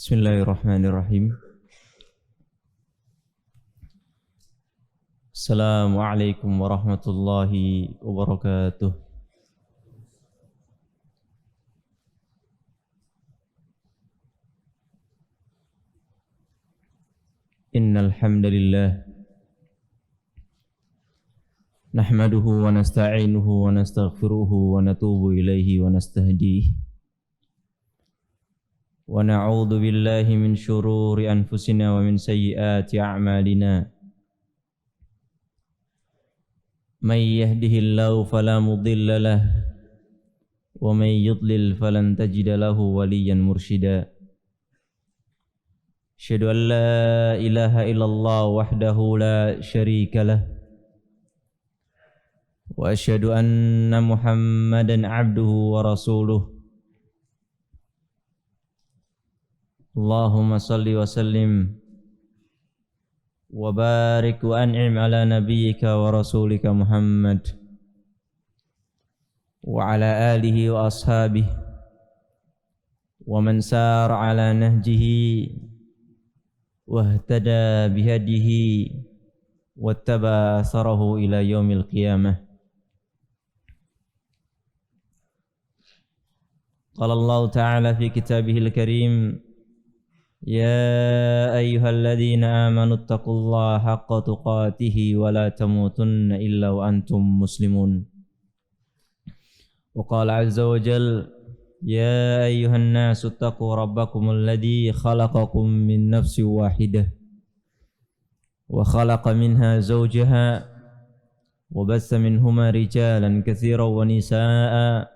Bismillahirrahmanirrahim. Assalamualaikum warahmatullahi wabarakatuh. Innal hamdalillah nahmaduhu wa nasta'inuhu wa nastaghfiruhu wa natubu ilaihi wa nastahdihi wa na'udzu billahi min syururi anfusina wa min sayyiati a'malina. May yahdihillahu fala mudilla lahu wa may yudlil falan tajida lahu waliyyan mursyida. Asyhadu an la ilaha illallah wahdahu la syarika lah wa asyhadu anna Muhammadan 'abduhu wa rasuluh. Allahumma salli wa sallim wa barik wa an'im ala nabiyyika wa rasulika Muhammad wa ala alihi wa ashabihi wa man sara ala nahjihi wa ihtada bihadihi wattaba atharahu ila yaumil qiyamah. Qala Allah ta'ala fi kitabihil karim, ya ayyuhalladzina amanu taqullaha haqqa tuqatih wa la tamutunna illa wa antum muslimun. Wa qala azza wa jalla, ya ayyuhan nasu taqu rabbakumul ladzi khalaqakum min nafsin wahidah wa khalaqa minha zawjaha wa bassa minhuma rijalan katsiran wa nisaa'a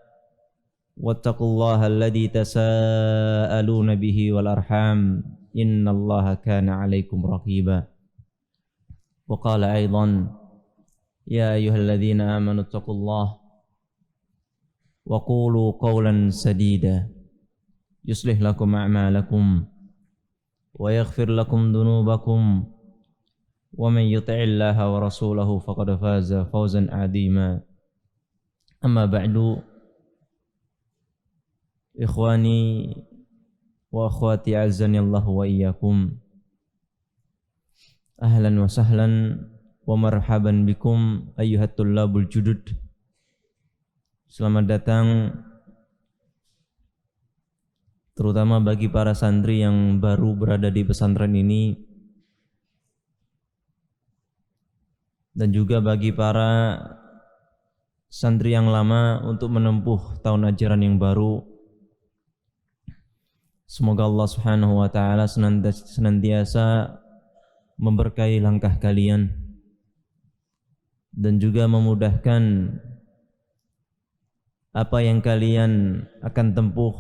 wattaqullaha alladzi tasaaluna bihi wal arham innallaha kana 'alaikum raqiba. Wa qala aidan, ya ayyuhalladzina amanu taqullaha wa qulu qawlan sadida yuslih lakum a'malakum wa yaghfir lakum dhunubakum wa man yuti'illaha wa rasulahu faqad faza fawzan 'azima. Amma ba'du, ikhwani wa akhwati azzani Allah wa iyyakum, ahlan wa sahlan wa marhaban bikum ayyuhat tullabul judud. Selamat datang terutama bagi para santri yang baru berada di pesantren ini dan juga bagi para santri yang lama untuk menempuh tahun ajaran yang baru. Semoga Allah Subhanahu wa taala senantiasa memberkahi langkah kalian dan juga memudahkan apa yang kalian akan tempuh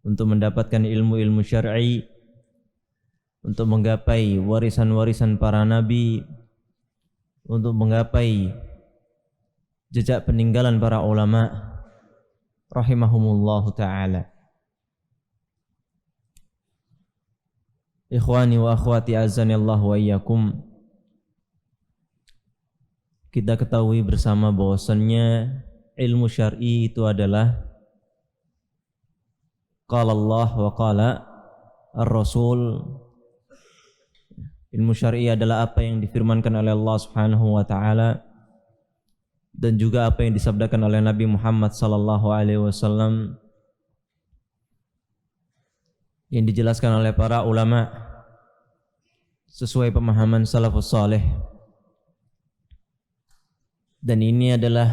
untuk mendapatkan ilmu-ilmu syar'i, untuk menggapai warisan-warisan para nabi, untuk menggapai jejak peninggalan para ulama rahimahumullahu taala. Ikhwani wa akhwati azani Allah wa iyyakum, kita ketahui bersama bahwasannya ilmu syar'i itu adalah qala Allah wa qala ar-rasul. Ilmu syar'i adalah apa yang difirmankan oleh Allah Subhanahu wa taala dan juga apa yang disabdakan oleh Nabi Muhammad sallallahu alaihi wasallam, yang dijelaskan oleh para ulama sesuai pemahaman salafus saleh. Dan ini adalah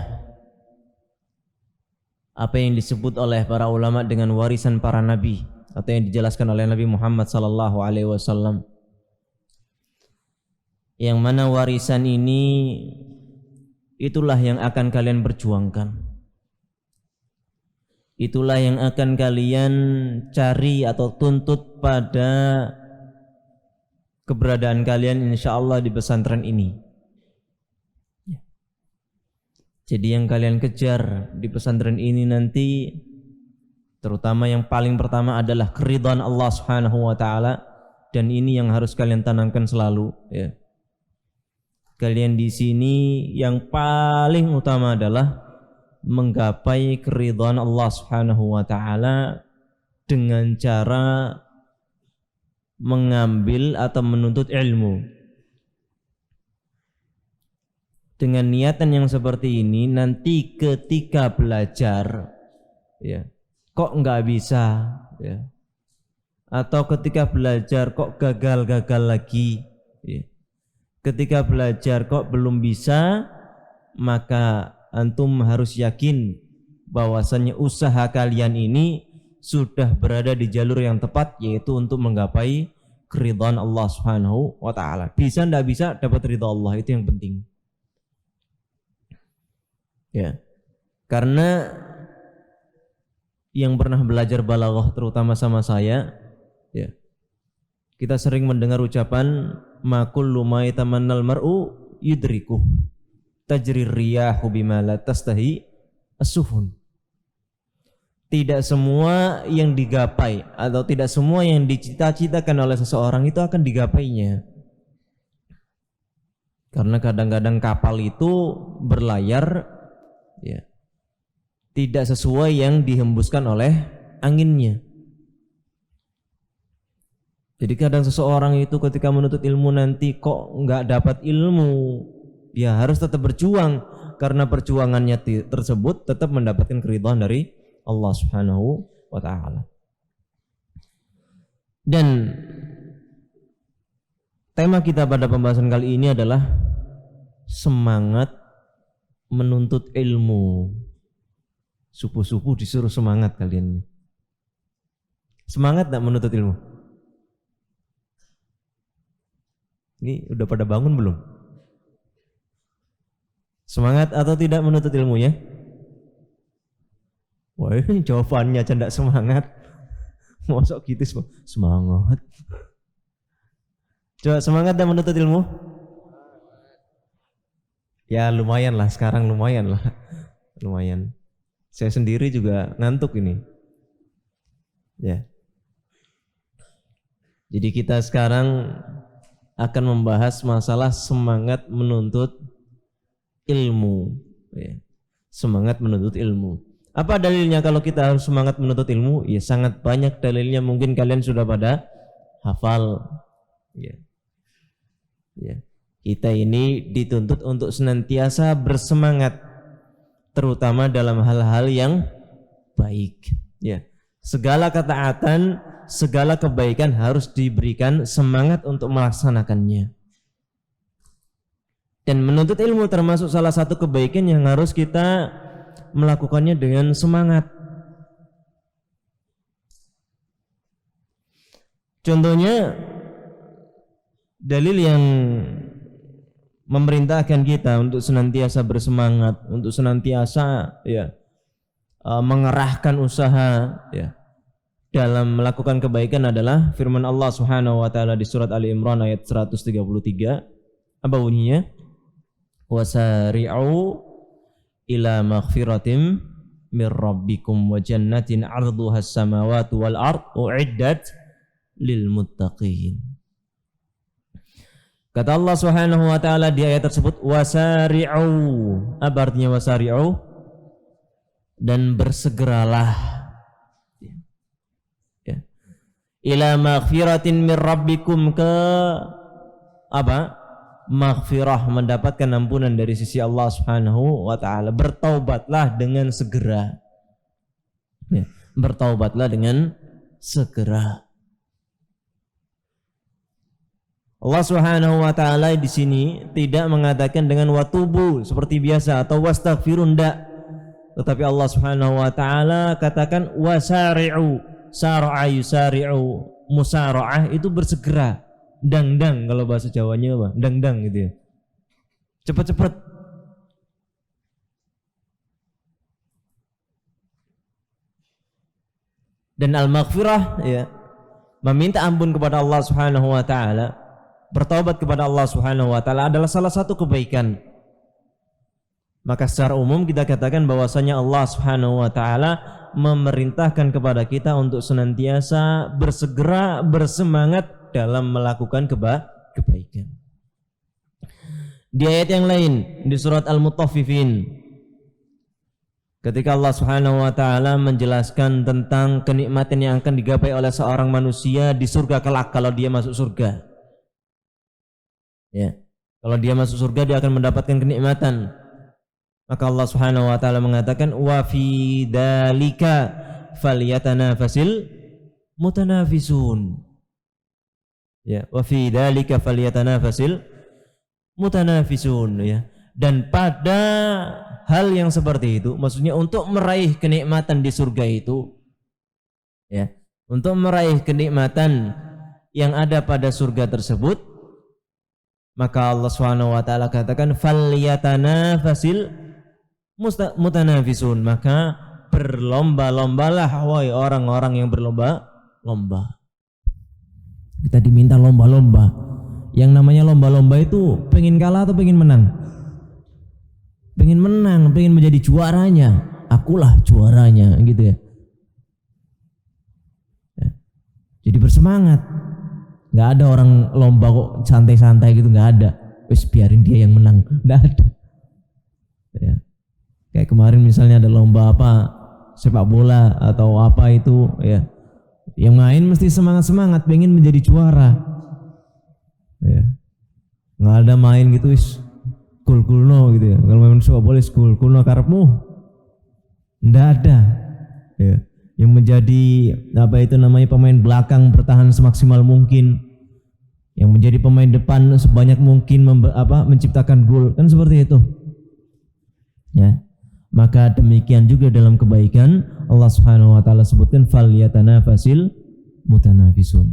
apa yang disebut oleh para ulama dengan warisan para nabi, atau yang dijelaskan oleh Nabi Muhammad sallallahu alaihi wasallam, yang mana warisan ini itulah yang akan kalian perjuangkan, itulah yang akan kalian cari atau tuntut pada keberadaan kalian insyaallah di pesantren ini. Jadi yang kalian kejar di pesantren ini nanti, terutama yang paling pertama adalah keridhaan Allah Subhanahu wa taala, dan ini yang harus kalian tanamkan selalu, ya. Kalian di sini yang paling utama adalah menggapai keridhaan Allah Subhanahu wa taala dengan cara mengambil atau menuntut ilmu. Dengan niatan yang seperti ini, nanti ketika belajar, ya, kok nggak bisa, ya, atau ketika belajar kok gagal lagi, ya. Ketika belajar kok belum bisa, maka antum harus yakin bahwasannya usaha kalian ini sudah berada di jalur yang tepat, yaitu untuk menggapai keridhaan Allah Subhanahu wa taala. Bisa enggak bisa dapat ridha Allah, itu yang penting. Ya. Karena yang pernah belajar balaghah terutama sama saya, ya. Kita sering mendengar ucapan ma kullu ma yatamannal mar'u yudriku. Tajri riyahu bima la tastahi as-sufun. Tidak semua yang digapai atau tidak semua yang dicita-citakan oleh seseorang itu akan digapainya. Karena kadang-kadang kapal itu berlayar, ya, tidak sesuai yang dihembuskan oleh anginnya. Jadi kadang seseorang itu ketika menuntut ilmu nanti kok nggak dapat ilmu, dia harus tetap berjuang, karena perjuangannya tersebut tetap mendapatkan keridhaan dari Allah Subhanahu wa taala. Dan tema kita pada pembahasan kali ini adalah semangat menuntut ilmu. Subuh-subuh disuruh semangat kalian. Semangat enggak menuntut ilmu? Ini udah pada bangun belum? Semangat atau tidak menuntut ilmunya? Wah, ini jawabannya aja enggak semangat. Mosok gitu semangat. Coba semangat dan menuntut ilmu? Ya lumayan lah, sekarang lumayan lah. Lumayan. Saya sendiri juga ngantuk ini. Ya. Jadi kita sekarang akan membahas masalah semangat menuntut ilmu. Ya. Semangat menuntut ilmu. Apa dalilnya kalau kita harus semangat menuntut ilmu? Ya sangat banyak dalilnya, mungkin kalian sudah pada hafal. Ya. Ya. Kita ini dituntut untuk senantiasa bersemangat, terutama dalam hal-hal yang baik. Ya. Segala ketaatan, segala kebaikan harus diberikan semangat untuk melaksanakannya. Dan menuntut ilmu termasuk salah satu kebaikan yang harus kita melakukannya dengan semangat. Contohnya dalil yang memerintahkan kita untuk senantiasa bersemangat, untuk senantiasa mengerahkan usaha dalam melakukan kebaikan adalah firman Allah Subhanahu wa taala di surat Ali Imran ayat 133. Apa bunyinya? Wasari'u ila maghfiratim mir rabbikum wa jannatin 'arduhas samawati wal ard u'iddat lil muttaqin. Kata Allah Subhanahu wa taala di ayat tersebut, wasari'u. Apa artinya wasari'u? Dan bersegeralah, ya. Ila maghfiratin mir rabbikum, ke apa? Maghfirah, mendapatkan ampunan dari sisi Allah Subhanahu wa taala. Bertaubatlah dengan segera. Ya, bertaubatlah dengan segera. Allah Subhanahu wa taala di sini tidak mengatakan dengan watubu seperti biasa atau wastaghfirun, enggak. Tetapi Allah Subhanahu wa taala katakan wasari'u. Sar'a yusari'u, musara'ah itu bersegera. Dang-dang kalau bahasa Jawanya apa? Dang-dang gitu ya. Cepat-cepat. Dan al-maghfirah, ya, meminta ampun kepada Allah Subhanahu wa taala, bertaubat kepada Allah Subhanahu wa taala adalah salah satu kebaikan. Maka secara umum kita katakan bahwasanya Allah Subhanahu wa taala memerintahkan kepada kita untuk senantiasa bersegera, bersemangat dalam melakukan kebaikan. Di ayat yang lain di surat Al-Mutaffifin Ketika Allah Subhanahu wa taala menjelaskan tentang kenikmatan yang akan digapai oleh seorang manusia di surga kelak kalau dia masuk surga. Ya. Kalau dia masuk surga dia akan mendapatkan kenikmatan. Maka Allah Subhanahu wa taala mengatakan wa fi dzalika falyatanafasil mutanafisun. Ya, wa fi dzalika falyatanafasil mutanafisun ya. Dan pada hal yang seperti itu, maksudnya untuk meraih kenikmatan di surga itu ya, untuk meraih kenikmatan yang ada pada surga tersebut, maka Allah Subhanahu wa taala katakan falyatanafasil mutanafisun, maka berlomba-lombalah wahai orang-orang yang berlomba-lomba. Kita diminta lomba-lomba. Yang namanya lomba-lomba itu pengen kalah atau pengen menang? Pengen menang, pengen menjadi juaranya. Akulah juaranya gitu ya. Jadi bersemangat. Nggak ada orang lomba kok santai-santai gitu, nggak ada. Wes biarin dia yang menang, nggak ada. Ya. Kayak kemarin misalnya ada lomba apa, sepak bola atau apa itu ya, yang main mesti semangat pengen menjadi juara ya. Nggak ada main gitu is kulno gitu ya, kalau main sepak bola kulno karepmu, nggak ada ya. Yang menjadi apa itu namanya pemain belakang bertahan semaksimal mungkin, yang menjadi pemain depan sebanyak mungkin menciptakan gol, kan seperti itu ya. Maka demikian juga dalam kebaikan Allah Subhanahu wa taala sebutkan falyatanafasil mutanafisun.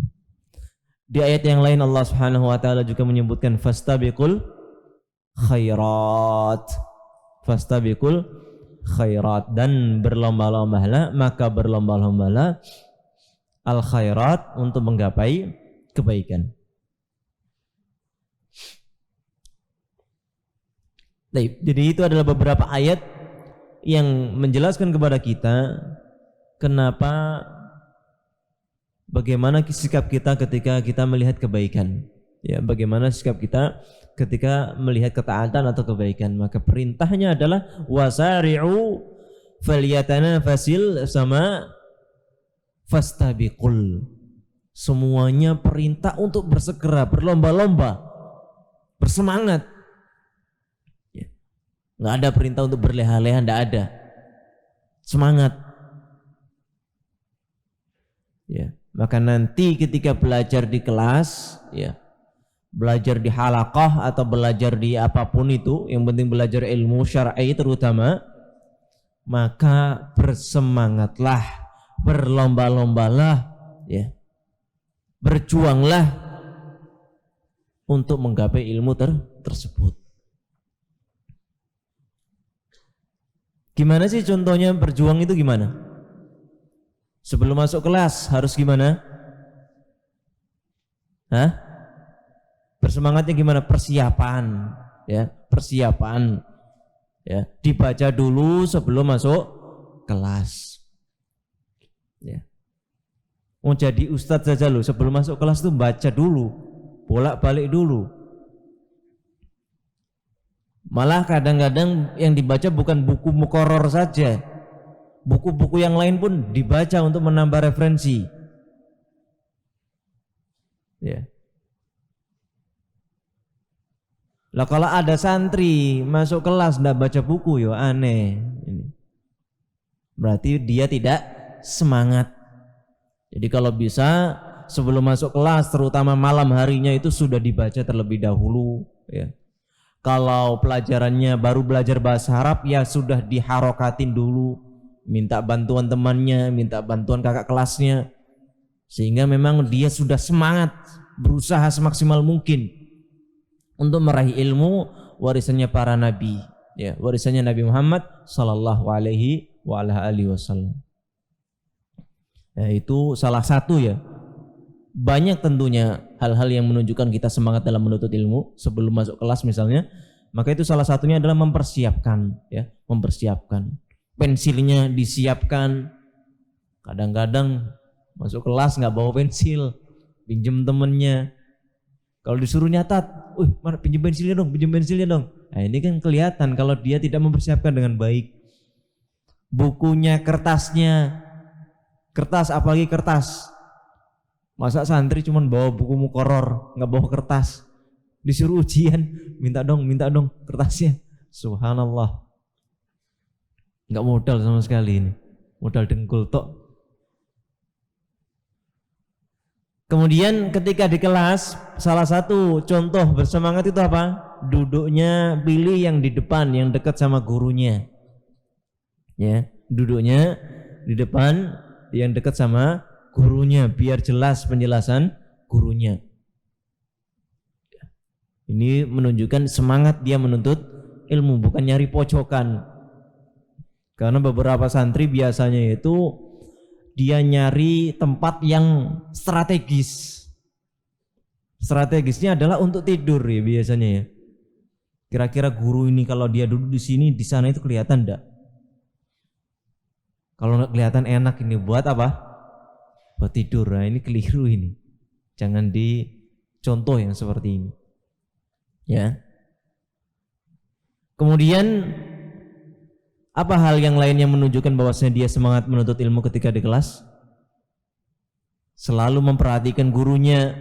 Di ayat yang lain Allah Subhanahu wa taala juga menyebutkan fastabiqul khairat. Fastabiqul khairat, dan berlomba-lombalah, maka berlomba-lombalah al khairat untuk menggapai kebaikan. Jadi itu adalah beberapa ayat yang menjelaskan kepada kita kenapa, bagaimana sikap kita ketika kita melihat kebaikan ya, bagaimana sikap kita ketika melihat ketaatan atau kebaikan. Maka perintahnya adalah wasari'u falyatanafasil sama fastabiqul. Semuanya perintah untuk bersegera, berlomba-lomba, bersemangat. Nggak ada perintah untuk berleha-leha, nggak ada. Semangat. Ya, maka nanti ketika belajar di kelas, ya, belajar di halaqah atau belajar di apapun itu, yang penting belajar ilmu syar'i terutama, maka bersemangatlah, berlomba-lombalah, ya, berjuanglah untuk menggapai ilmu tersebut. Gimana sih contohnya berjuang itu gimana? Sebelum masuk kelas harus gimana? Hah? Bersemangatnya gimana? Persiapan, ya, persiapan. Ya, dibaca dulu sebelum masuk kelas. Ya. Mau jadi ustadz saja loh, sebelum masuk kelas tuh baca dulu, bolak-balik dulu. Malah kadang-kadang yang dibaca bukan buku muqarrar saja, buku-buku yang lain pun dibaca untuk menambah referensi. Ya. Lah kalau ada santri masuk kelas ndak baca buku, ya aneh. Berarti dia tidak semangat. Jadi kalau bisa sebelum masuk kelas, terutama malam harinya itu sudah dibaca terlebih dahulu. Ya. Kalau pelajarannya baru belajar bahasa Arab, ya sudah diharokatin dulu, minta bantuan temannya, minta bantuan kakak kelasnya, sehingga memang dia sudah semangat, berusaha semaksimal mungkin untuk meraih ilmu warisannya para nabi, ya, warisannya Nabi Muhammad sallallahu alaihi wasallam. Ya, itu salah satu ya. Banyak tentunya hal-hal yang menunjukkan kita semangat dalam menuntut ilmu sebelum masuk kelas misalnya. Maka itu salah satunya adalah mempersiapkan, ya, mempersiapkan. Pensilnya disiapkan. Kadang-kadang masuk kelas nggak bawa pensil, pinjem temennya. Kalau disuruh nyatat, mana pinjem pensilnya dong, pinjem pensilnya dong. Nah, ini kan kelihatan kalau dia tidak mempersiapkan dengan baik. bukunya, kertasnya. Kertas, apalagi kertas. Masa santri cuma bawa buku mukoror, nggak bawa kertas. Disuruh ujian, minta dong kertasnya. Subhanallah. Nggak modal sama sekali ini. Modal dengkul tok. Kemudian ketika di kelas, salah satu contoh bersemangat itu apa? Duduknya pilih yang di depan, yang dekat sama gurunya. Ya, duduknya di depan, yang dekat sama gurunya, biar jelas penjelasan gurunya. Ini menunjukkan semangat dia menuntut ilmu, bukan nyari pojokan. Karena beberapa santri biasanya itu dia nyari tempat yang strategis. Strategisnya adalah untuk tidur ya biasanya ya. Kira-kira guru ini kalau dia duduk di sini, di sana itu kelihatan enggak? Kalau nggak kelihatan enak ini buat apa? Buat tidur. Nah ini keliru ini. Jangan dicontoh yang seperti ini. Ya. Kemudian apa hal yang lain yang menunjukkan bahwasanya dia semangat menuntut ilmu ketika di kelas? Selalu memperhatikan gurunya.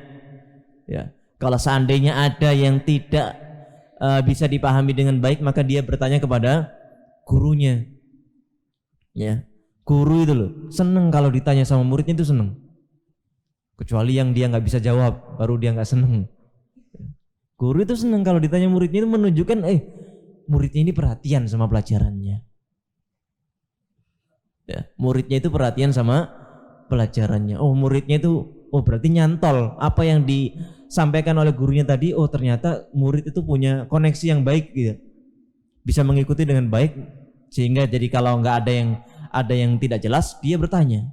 Ya. Kalau seandainya ada yang tidak bisa dipahami dengan baik, maka dia bertanya kepada gurunya. Ya. Guru itu loh seneng kalau ditanya sama muridnya itu seneng. Kecuali yang dia nggak bisa jawab, baru dia nggak seneng. Guru itu seneng kalau ditanya muridnya, itu menunjukkan muridnya ini perhatian sama pelajarannya. Ya, muridnya itu perhatian sama pelajarannya. Oh muridnya itu, berarti nyantol apa yang disampaikan oleh gurunya tadi. Oh ternyata murid itu punya koneksi yang baik gitu, bisa mengikuti dengan baik, sehingga jadi kalau nggak ada yang tidak jelas dia bertanya.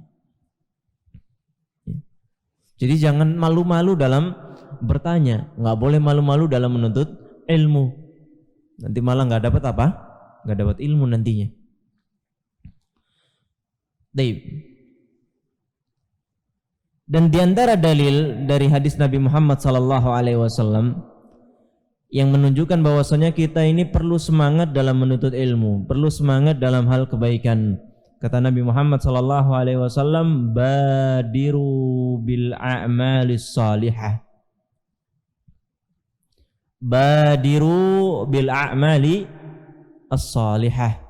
Jadi jangan malu-malu dalam bertanya, nggak boleh malu-malu dalam menuntut ilmu. Nanti malah nggak dapat apa? Nggak dapat ilmu nantinya. Dan diantara dalil dari hadis Nabi Muhammad SAW yang menunjukkan bahwasanya kita ini perlu semangat dalam menuntut ilmu, perlu semangat dalam hal kebaikan. Kata Nabi Muhammad SAW, badiru bil a'malis salihah. Badiru bil a'mali as-salihah.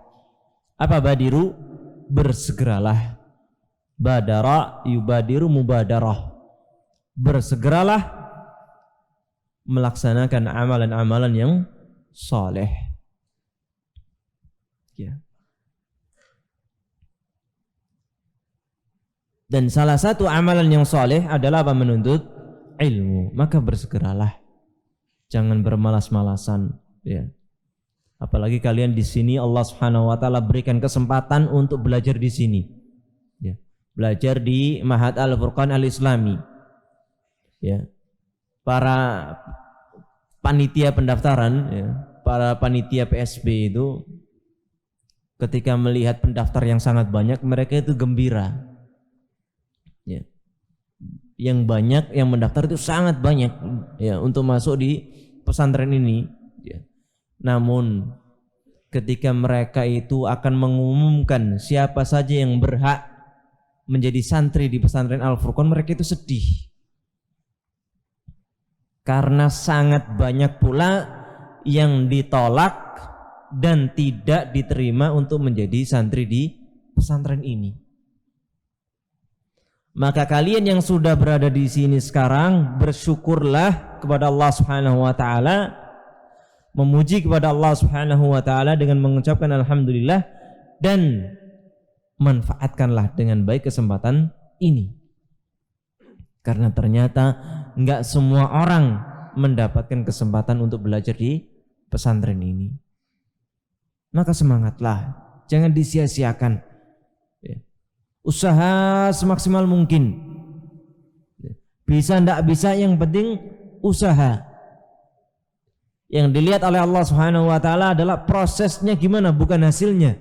Apa badiru? Bersegeralah. Badara yubadiru mubadarah. Bersegeralah melaksanakan amalan-amalan yang saleh. Ya. Dan salah satu amalan yang saleh adalah apa? Menuntut ilmu. Maka bersegeralah. Jangan bermalas-malasan, ya. Apalagi kalian di sini Allah Subhanahu wa taala berikan kesempatan untuk belajar di sini. Ya. Belajar di Ma'had Al-Furqan Al-Islami. Ya. Para panitia pendaftaran, ya, para panitia PSB itu ketika melihat pendaftar yang sangat banyak, mereka itu gembira. Ya. Yang banyak yang mendaftar itu sangat banyak, ya, untuk masuk di pesantren ini, ya. Namun ketika mereka itu akan mengumumkan siapa saja yang berhak menjadi santri di pesantren Al-Furqan, mereka itu sedih karena sangat banyak pula yang ditolak dan tidak diterima untuk menjadi santri di pesantren ini. Maka kalian yang sudah berada di sini sekarang, bersyukurlah kepada Allah Subhanahu wa taala, memuji kepada Allah Subhanahu wa taala dengan mengucapkan alhamdulillah, dan manfaatkanlah dengan baik kesempatan ini. Karena ternyata enggak semua orang mendapatkan kesempatan untuk belajar di pesantren ini. Maka semangatlah, jangan disia-siakan. Usaha semaksimal mungkin. Bisa enggak bisa, yang penting usaha. Yang dilihat oleh Allah Subhanahu wa taala adalah prosesnya gimana, bukan hasilnya.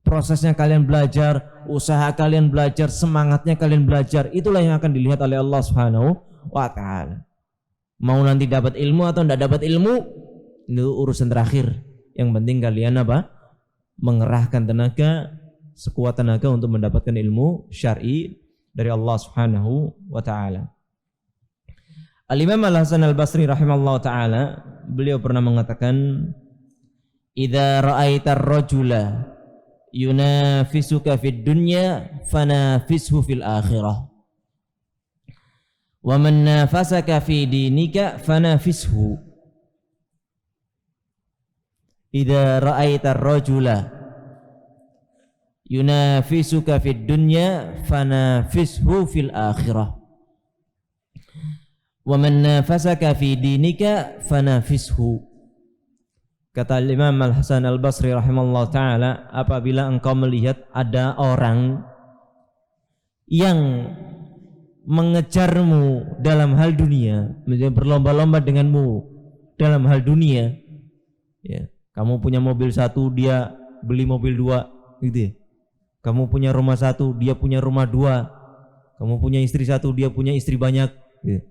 Prosesnya kalian belajar, usaha kalian belajar, semangatnya kalian belajar, itulah yang akan dilihat oleh Allah Subhanahu wa taala. Mau nanti dapat ilmu atau enggak dapat ilmu, itu urusan terakhir. Yang penting kalian apa? Mengerahkan tenaga sekuat tenaga untuk mendapatkan ilmu syar'i dari Allah Subhanahu wa taala. Al-Imam Al-Hasan Al-Basri rahimallahu taala, beliau pernah mengatakan, "Idza ra'aita ar-rajula yunafisuka fid dunya fanafishu fil akhirah. Wa man nafasaka fi dinika fanafishu." Idza ra'aita ar-rajula yunafisuka fid dunya fanafishu fil akhirah. Wa man nafasaka fi dinika fanafishu. Kata Imam Al-Hasan Al-Basri rahimallahu taala, apabila engkau melihat ada orang yang mengejarmu dalam hal dunia, berlomba-lomba denganmu dalam hal dunia, ya, kamu punya mobil satu, dia beli mobil dua, gitu ya. Kamu punya rumah satu, dia punya rumah dua. Kamu punya istri satu, dia punya istri banyak, gitu.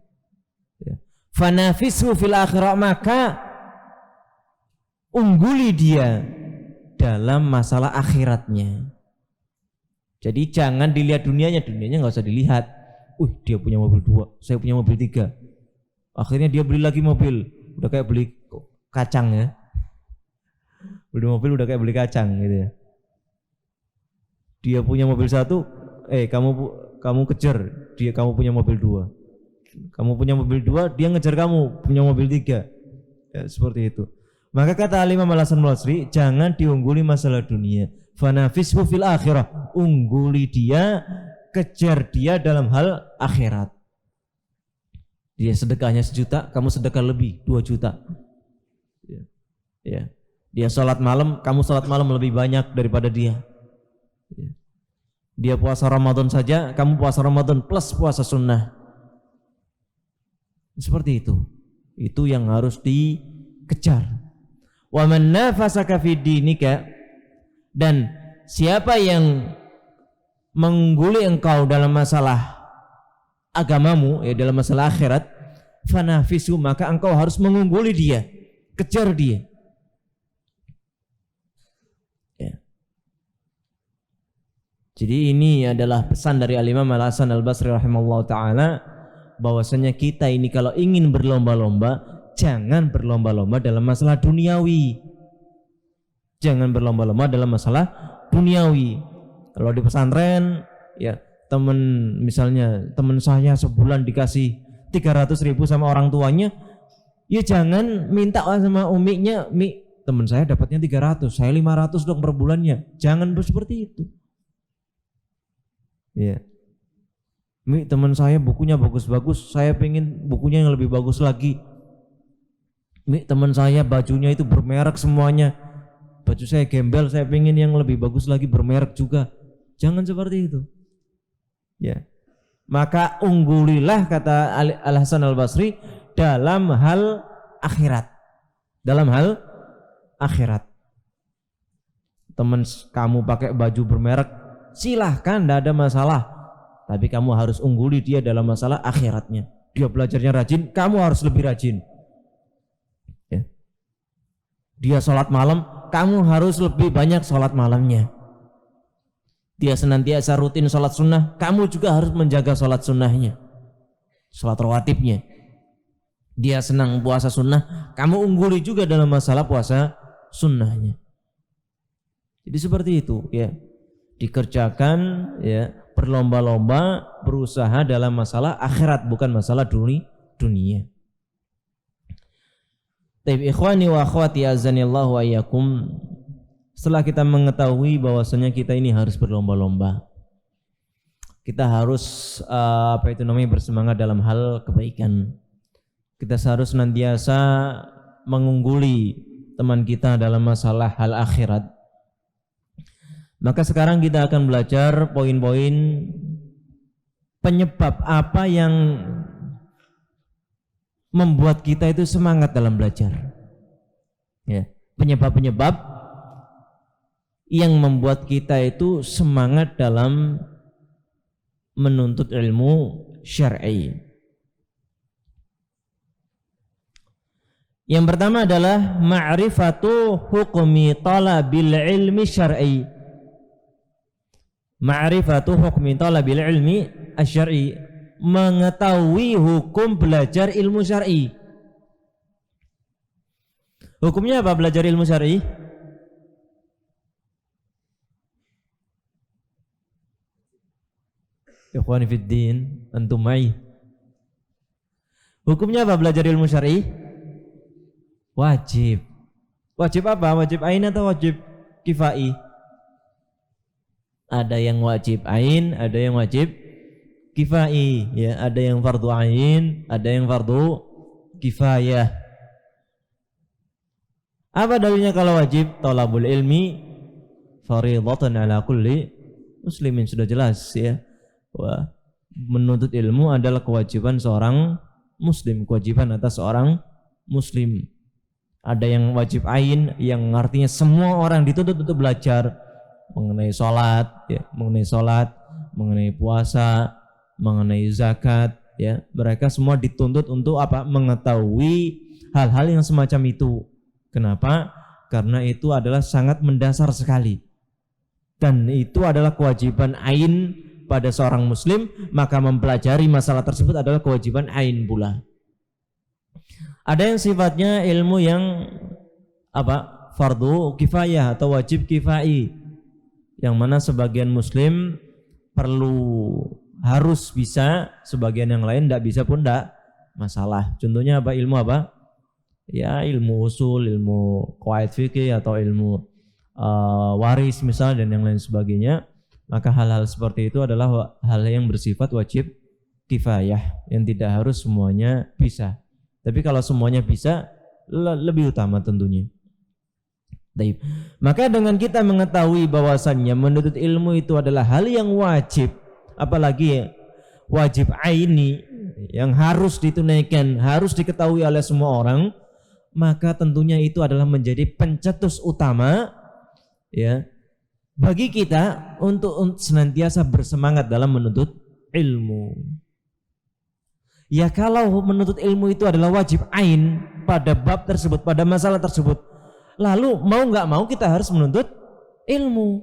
Ya. Fanafisu fil akhirah, maka ungguli dia dalam masalah akhiratnya. Jadi jangan dilihat dunianya nggak usah dilihat. Dia punya mobil dua, saya punya mobil tiga. Akhirnya dia beli lagi mobil, udah kayak beli kacang ya. Beli mobil udah kayak beli kacang gitu ya. Dia punya mobil satu, kamu kejar dia, kamu punya mobil dua. Kamu punya mobil dua, dia ngejar kamu punya mobil tiga. Ya, seperti itu. Maka kata Imam Al-Hasan Al-Basri, jangan diungguli masalah dunia. Fanafishu fil akhirah, ungguli dia, kejar dia dalam hal akhirat. Dia sedekahnya 1 juta, kamu sedekah lebih 2 juta. Ya. Dia sholat malam, kamu sholat malam lebih banyak daripada dia. Dia puasa Ramadan saja, kamu puasa Ramadan plus puasa sunnah. Seperti itu. Itu yang harus dikejar. Wa man nafasaka fi dinika, dan siapa yang mengungguli engkau dalam masalah agamamu, ya dalam masalah akhirat, fanafisu, maka engkau harus mengungguli dia, kejar dia. Ya. Jadi ini adalah pesan dari Al-Imam Al-Hasan Al-Basri rahimahullah ta'ala, bahwasanya kita ini kalau ingin berlomba-lomba, jangan berlomba-lomba dalam masalah duniawi. Jangan berlomba-lomba dalam masalah duniawi. Kalau di pesantren, ya misalnya teman saya sebulan dikasih 300.000 sama orang tuanya, ya jangan minta sama uminya, "Mi, teman saya dapatnya 300, saya 500 dong per bulannya." Jangan seperti itu. Ya. "Mi, teman saya bukunya bagus-bagus, saya pengen bukunya yang lebih bagus lagi." "Mi, teman saya bajunya itu bermerek semuanya, baju saya gembel, saya pengen yang lebih bagus lagi, bermerek juga." Jangan seperti itu. Ya. Maka unggulilah, kata Al-Hasan Al-Basri, dalam hal akhirat. Dalam hal akhirat. Teman kamu pakai baju bermerek, silahkan, tidak ada masalah. Tapi kamu harus ungguli dia dalam masalah akhiratnya. Dia belajarnya rajin, kamu harus lebih rajin. Ya. Dia sholat malam, kamu harus lebih banyak sholat malamnya. Dia senantiasa rutin sholat sunnah, kamu juga harus menjaga sholat sunnahnya, sholat rawatibnya. Dia senang puasa sunnah, kamu ungguli juga dalam masalah puasa sunnahnya. Jadi seperti itu ya, dikerjakan ya, berlomba-lomba, berusaha dalam masalah akhirat, bukan masalah dunia. Taib ikhwani wa akhwati azanillahu wa iyyakum. Setelah kita mengetahui bahwasanya kita ini harus berlomba-lomba, kita harus bersemangat dalam hal kebaikan. Kita harus senantiasa mengungguli teman kita dalam masalah hal akhirat. Maka sekarang kita akan belajar poin-poin penyebab apa yang membuat kita itu semangat dalam belajar. Ya, penyebab-penyebab yang membuat kita itu semangat dalam menuntut ilmu syar'i. Yang pertama adalah ma'rifatu hukmi talabil ilmi syar'i. Ma'rifatu hukmi talabil ilmi asy-syar'i, mengetahui hukum belajar ilmu syar'i. Hukumnya apa belajar ilmu syar'i? Ikhwani fid din, antum ma'i. Hukumnya apa belajar ilmu syar'i? Wajib. Wajib apa? Wajib ain atau wajib kifai? Ada yang wajib ain, ada yang wajib kifai, ya, ada yang fardu ain, ada yang fardu kifayah. Apa dalilnya kalau wajib? Talabul ilmi fardhatun ala kulli muslimin, sudah jelas ya. Wah, menuntut ilmu adalah kewajiban seorang muslim, kewajiban atas seorang muslim. Ada yang wajib ain, yang artinya semua orang dituntut untuk belajar mengenai sholat, ya, mengenai puasa, mengenai zakat, ya. Mereka semua dituntut untuk apa? Mengetahui hal-hal yang semacam itu. Kenapa? Karena itu adalah sangat mendasar sekali. Dan itu adalah kewajiban ain pada seorang muslim, maka mempelajari masalah tersebut adalah kewajiban ain pula. Ada yang sifatnya ilmu yang apa? Fardu kifayah atau wajib kifai, yang mana sebagian muslim harus bisa, sebagian yang lain tidak bisa pun tidak masalah. Contohnya apa? Ilmu apa? Ya, ilmu usul, ilmu qawaid fikih atau ilmu waris misal dan yang lain sebagainya. Maka hal-hal seperti itu adalah hal yang bersifat wajib kifayah, yang tidak harus semuanya bisa. Tapi kalau semuanya bisa, lebih utama tentunya. Baik. Maka dengan kita mengetahui bahwasannya menuntut ilmu itu adalah hal yang wajib, apalagi wajib aini yang harus ditunaikan, harus diketahui oleh semua orang, maka tentunya itu adalah menjadi pencetus utama, ya, bagi kita untuk senantiasa bersemangat dalam menuntut ilmu. Ya, kalau menuntut ilmu itu adalah wajib ain pada bab tersebut, pada masalah tersebut, lalu mau nggak mau kita harus menuntut ilmu.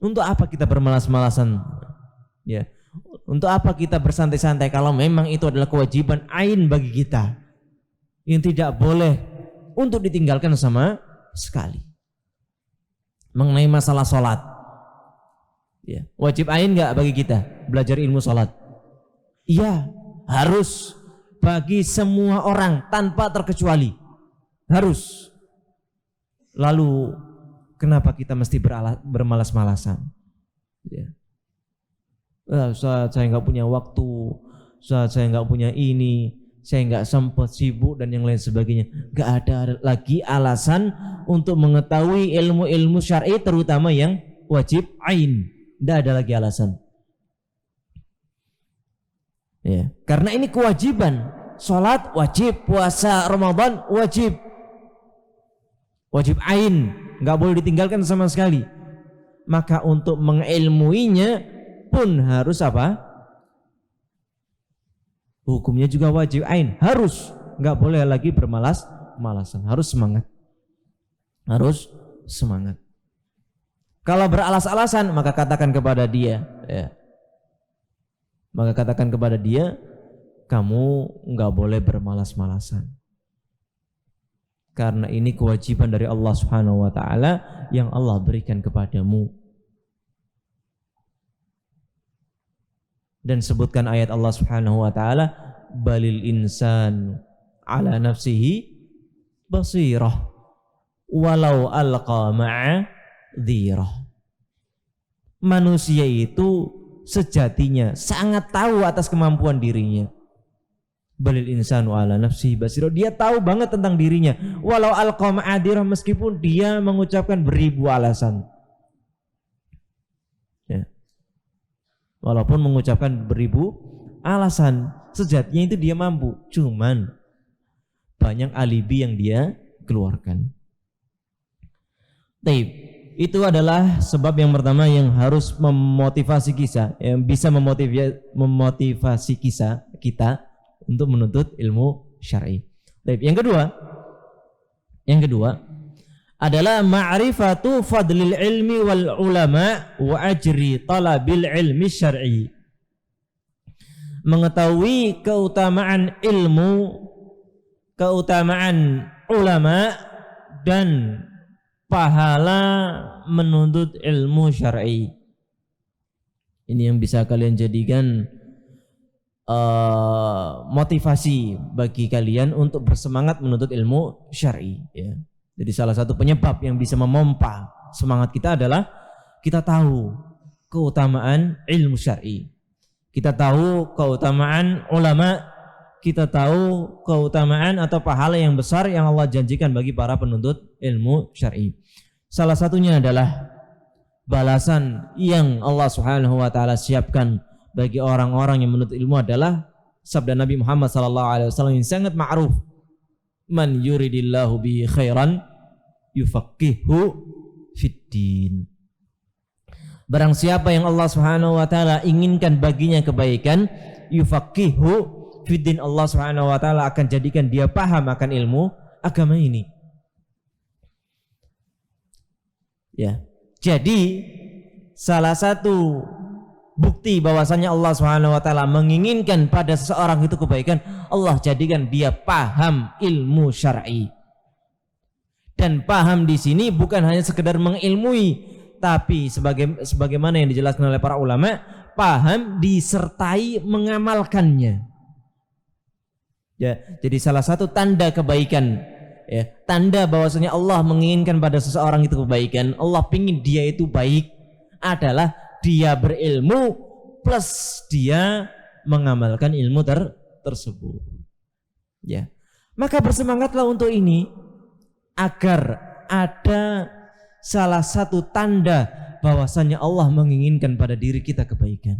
Untuk apa kita bermalas-malasan? Ya, untuk apa kita bersantai-santai kalau memang itu adalah kewajiban ain bagi kita yang tidak boleh untuk ditinggalkan sama sekali. Mengenai masalah sholat, ya, wajib ain nggak bagi kita belajar ilmu sholat? Iya, harus bagi semua orang tanpa terkecuali, harus. Lalu kenapa kita mesti bermalas-malasan? Ya. Saat saya nggak punya waktu, saat saya nggak punya ini, saya nggak sempat, sibuk dan yang lain sebagainya. Nggak ada lagi alasan untuk mengetahui ilmu-ilmu syar'i, terutama yang wajib ain. Nggak ada lagi alasan. Ya, karena ini kewajiban. Salat wajib, puasa Ramadan wajib, wajib ain, nggak boleh ditinggalkan sama sekali. Maka untuk mengilmuinya pun harus apa? Hukumnya juga wajib ain, harus, nggak boleh lagi bermalas-malasan, harus semangat, harus semangat. Kalau beralas-alasan, maka katakan kepada dia, ya, maka katakan kepada dia, kamu nggak boleh bermalas-malasan, karena ini kewajiban dari Allah Subhanahu Wa Taala yang Allah berikan kepadamu. Dan sebutkan ayat Allah Subhanahu Wa Taala, balil insan ala nafsihi basirah walau alqa ma'a dhirah. Manusia itu sejatinya sangat tahu atas kemampuan dirinya. Balil insanu ala nafsihi basirah, dia tahu banget tentang dirinya. Walau alqa ma'a dhirah, meskipun dia mengucapkan beribu alasan. Walaupun mengucapkan beribu alasan, sejatinya itu dia mampu. Cuman banyak alibi yang dia keluarkan. Taib. Itu adalah sebab yang pertama yang harus memotivasi kita, yang bisa memotivasi kita untuk menuntut ilmu syar'i. Taib. Yang kedua adalah ma'rifatu fadlil ilmi wal ulama wa ajri talabil ilmi syar'i. Mengetahui keutamaan ilmu, keutamaan ulama dan pahala menuntut ilmu syar'i. Ini yang bisa kalian jadikan motivasi bagi kalian untuk bersemangat menuntut ilmu syar'i, ya. Jadi salah satu penyebab yang bisa memompa semangat kita adalah kita tahu keutamaan ilmu syar'i. Kita tahu keutamaan ulama, kita tahu keutamaan atau pahala yang besar yang Allah janjikan bagi para penuntut ilmu syar'i. Salah satunya adalah balasan yang Allah Subhanahu wa taala siapkan bagi orang-orang yang menuntut ilmu adalah sabda Nabi Muhammad sallallahu alaihi wasallam yang sangat ma'ruf. Man yuridillahu bihi khairan yufaqihu fiddin. Barang siapa yang Allah Subhanahu wa taala inginkan baginya kebaikan, yufaqihu fiddin, Allah Subhanahu wa taala akan jadikan dia paham akan ilmu agama ini. Ya. Jadi salah satu bukti bahwasanya Allah Subhanahu wa taala menginginkan pada seseorang itu kebaikan, Allah jadikan dia paham ilmu syar'i. Dan paham di sini bukan hanya sekedar mengilmui, tapi sebagaimana yang dijelaskan oleh para ulama, paham disertai mengamalkannya. Ya, jadi salah satu tanda kebaikan, ya, tanda bahwasanya Allah menginginkan pada seseorang itu kebaikan, Allah ingin dia itu baik, adalah dia berilmu plus dia mengamalkan ilmu tersebut. Ya. Maka bersemangatlah untuk ini agar ada salah satu tanda bahwasanya Allah menginginkan pada diri kita kebaikan.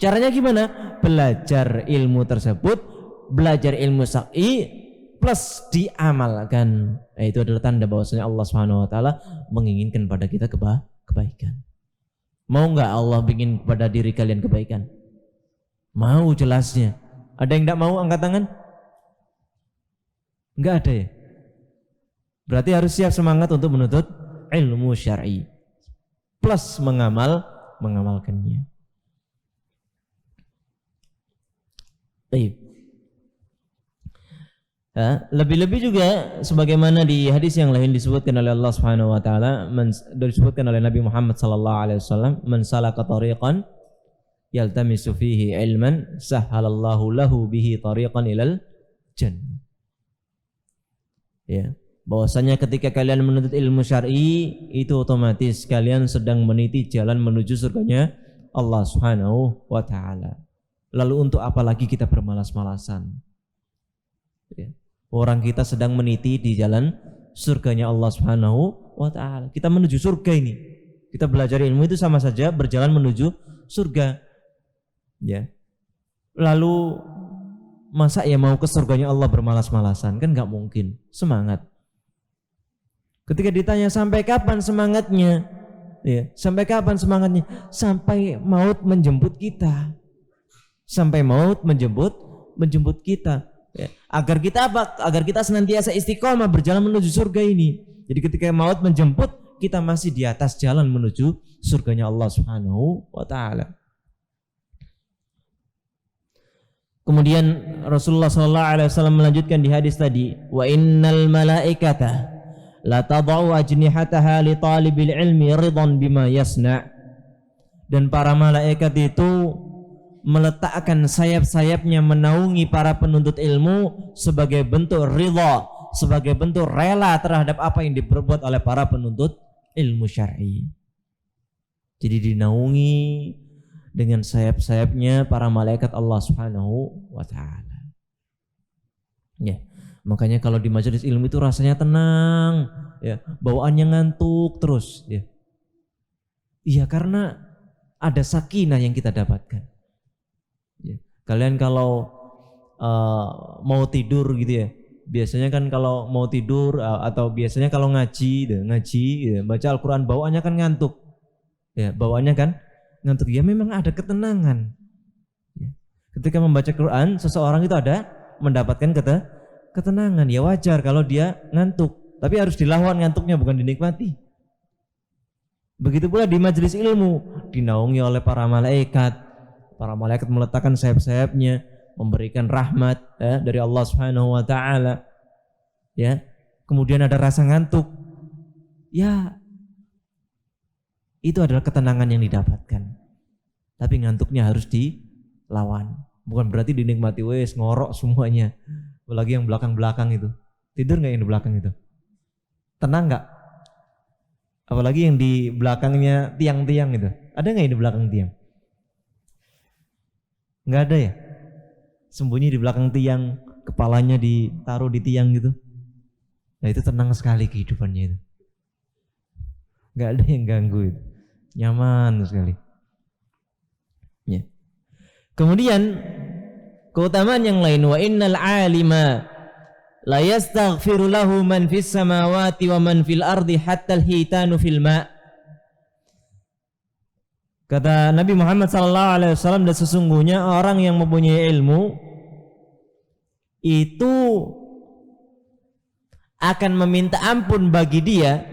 Caranya gimana? Belajar ilmu tersebut, belajar ilmu syar'i plus diamalkan. Nah, itu adalah tanda bahwasanya Allah Subhanahu wa taala menginginkan pada kita kebaikan. Mau enggak Allah ingin pada diri kalian kebaikan? Mau jelasnya. Ada yang enggak mau angkat tangan? Enggak ada ya? Berarti harus siap semangat untuk menuntut ilmu syar'i plus mengamalkannya. Baik. Lebih-lebih juga sebagaimana di hadis yang lain disebutkan oleh Allah Subhanahu wa taala, disebutkan oleh Nabi Muhammad sallallahu alaihi wasallam, man salaka tariqan yaltamisu fihi ilman sahhalallahu lahu bihi tariqan ilal jannah. Ya, bahwasanya ketika kalian menuntut ilmu syar'i itu otomatis kalian sedang meniti jalan menuju surganya Allah Subhanahu wa taala. Lalu untuk apa lagi kita bermalas-malasan? Ya. Orang kita sedang meniti di jalan surganya Allah Subhanahu wa taala. Kita menuju surga ini. Kita belajar ilmu itu sama saja berjalan menuju surga. Ya. Lalu masa ya mau ke surganya Allah bermalas-malasan? Kan enggak mungkin. Semangat. Ketika ditanya sampai kapan semangatnya? Ya, sampai kapan semangatnya? Sampai maut menjemput kita. Sampai maut menjemput kita. Ya, agar kita apa? Agar kita senantiasa istiqomah berjalan menuju surga ini. Jadi ketika maut menjemput, kita masih di atas jalan menuju surganya Allah Subhanahu wa taala. Kemudian Rasulullah sallallahu alaihi wasallam melanjutkan di hadis tadi, wa innal malaikata la tad'u ajnihataha li talibil ilmi ridan bima yasna. Dan para malaikat itu meletakkan sayap-sayapnya menaungi para penuntut ilmu sebagai bentuk ridha, sebagai bentuk rela terhadap apa yang diperbuat oleh para penuntut ilmu syar'i. Jadi dinaungi dengan sayap-sayapnya para malaikat Allah Subhanahu wa taala. Ya, makanya kalau di majelis ilmu itu rasanya tenang, ya, bawaannya ngantuk terus, ya. Iya, karena ada sakinah yang kita dapatkan. Ya. Kalian kalau mau tidur gitu ya, biasanya kan kalau mau tidur atau biasanya kalau ngaji ya, baca Al-Quran bawaannya kan ngantuk, ya, bawaannya kan ngantuk. Ya memang ada ketenangan. Ya. Ketika membaca Quran seseorang itu ada mendapatkan ketenangan. Ya wajar kalau dia ngantuk. Tapi harus dilawan ngantuknya, bukan dinikmati. Begitu pula di majelis ilmu, dinaungi oleh para malaikat. Para malaikat meletakkan sayap-sayapnya, memberikan rahmat dari Allah Subhanahu wa taala. Ya. Kemudian ada rasa ngantuk. Ya. Itu adalah ketenangan yang didapatkan. Tapi ngantuknya harus dilawan. Bukan berarti dinikmati wes ngorok semuanya. Apalagi yang belakang-belakang itu. Tidur nggak yang di belakang itu? Tenang nggak? Apalagi yang di belakangnya tiang-tiang itu. Ada nggak yang di belakang tiang? Nggak ada ya? Sembunyi di belakang tiang, kepalanya ditaruh di tiang gitu. Nah itu tenang sekali kehidupannya itu. Nggak ada yang ganggu itu. Nyaman sekali. Ya. Kemudian keutamaan yang lain, wa innal alima la yastaghfiru lahu man fis samawati wa man fil ardi hatta al-hitanu fil ma'. Kata Nabi Muhammad SAW, dan sesungguhnya orang yang mempunyai ilmu itu akan meminta ampun bagi dia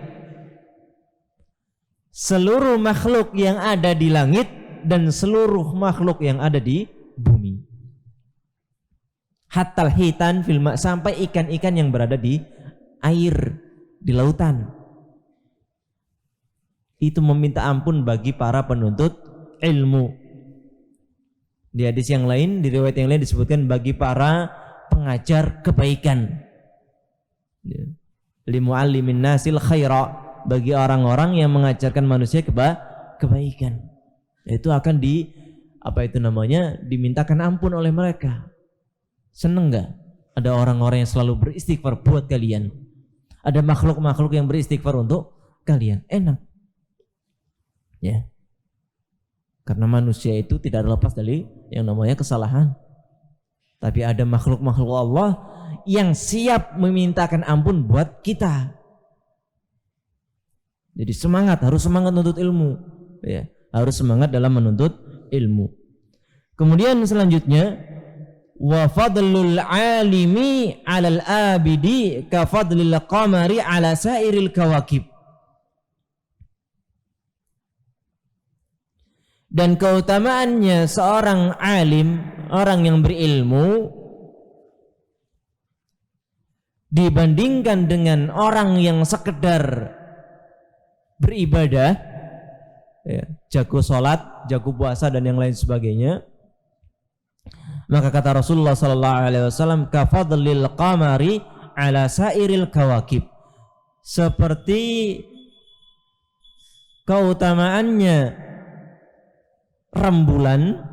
seluruh makhluk yang ada di langit dan seluruh makhluk yang ada di bumi. Hatal hitan filma, sampai ikan-ikan yang berada di air, di lautan. Itu meminta ampun bagi para penuntut ilmu. Di hadis yang lain, di riwayat yang lain disebutkan bagi para pengajar kebaikan. Limu'allimin nasil khaira, bagi orang-orang yang mengajarkan manusia kebaikan. Itu akan dimintakan ampun oleh mereka. Seneng gak? Ada orang-orang yang selalu beristighfar buat kalian. Ada makhluk-makhluk yang beristighfar untuk kalian. Enak. Ya. Karena manusia itu tidak lepas dari yang namanya kesalahan. Tapi ada makhluk-makhluk Allah yang siap memintakan ampun buat kita. Jadi harus semangat menuntut ilmu. Ya. Harus semangat dalam menuntut ilmu. Kemudian selanjutnya, wa fadlul alimi 'alal abidi ka fadlil qamari 'ala sairil kawakib. Dan keutamaannya seorang alim, orang yang berilmu, dibandingkan dengan orang yang sekedar beribadah, ya, jago sholat, jago puasa dan yang lain sebagainya. Maka kata Rasulullah SAW, kafadlil qamari ala sairil kawakib, seperti keutamaannya rembulan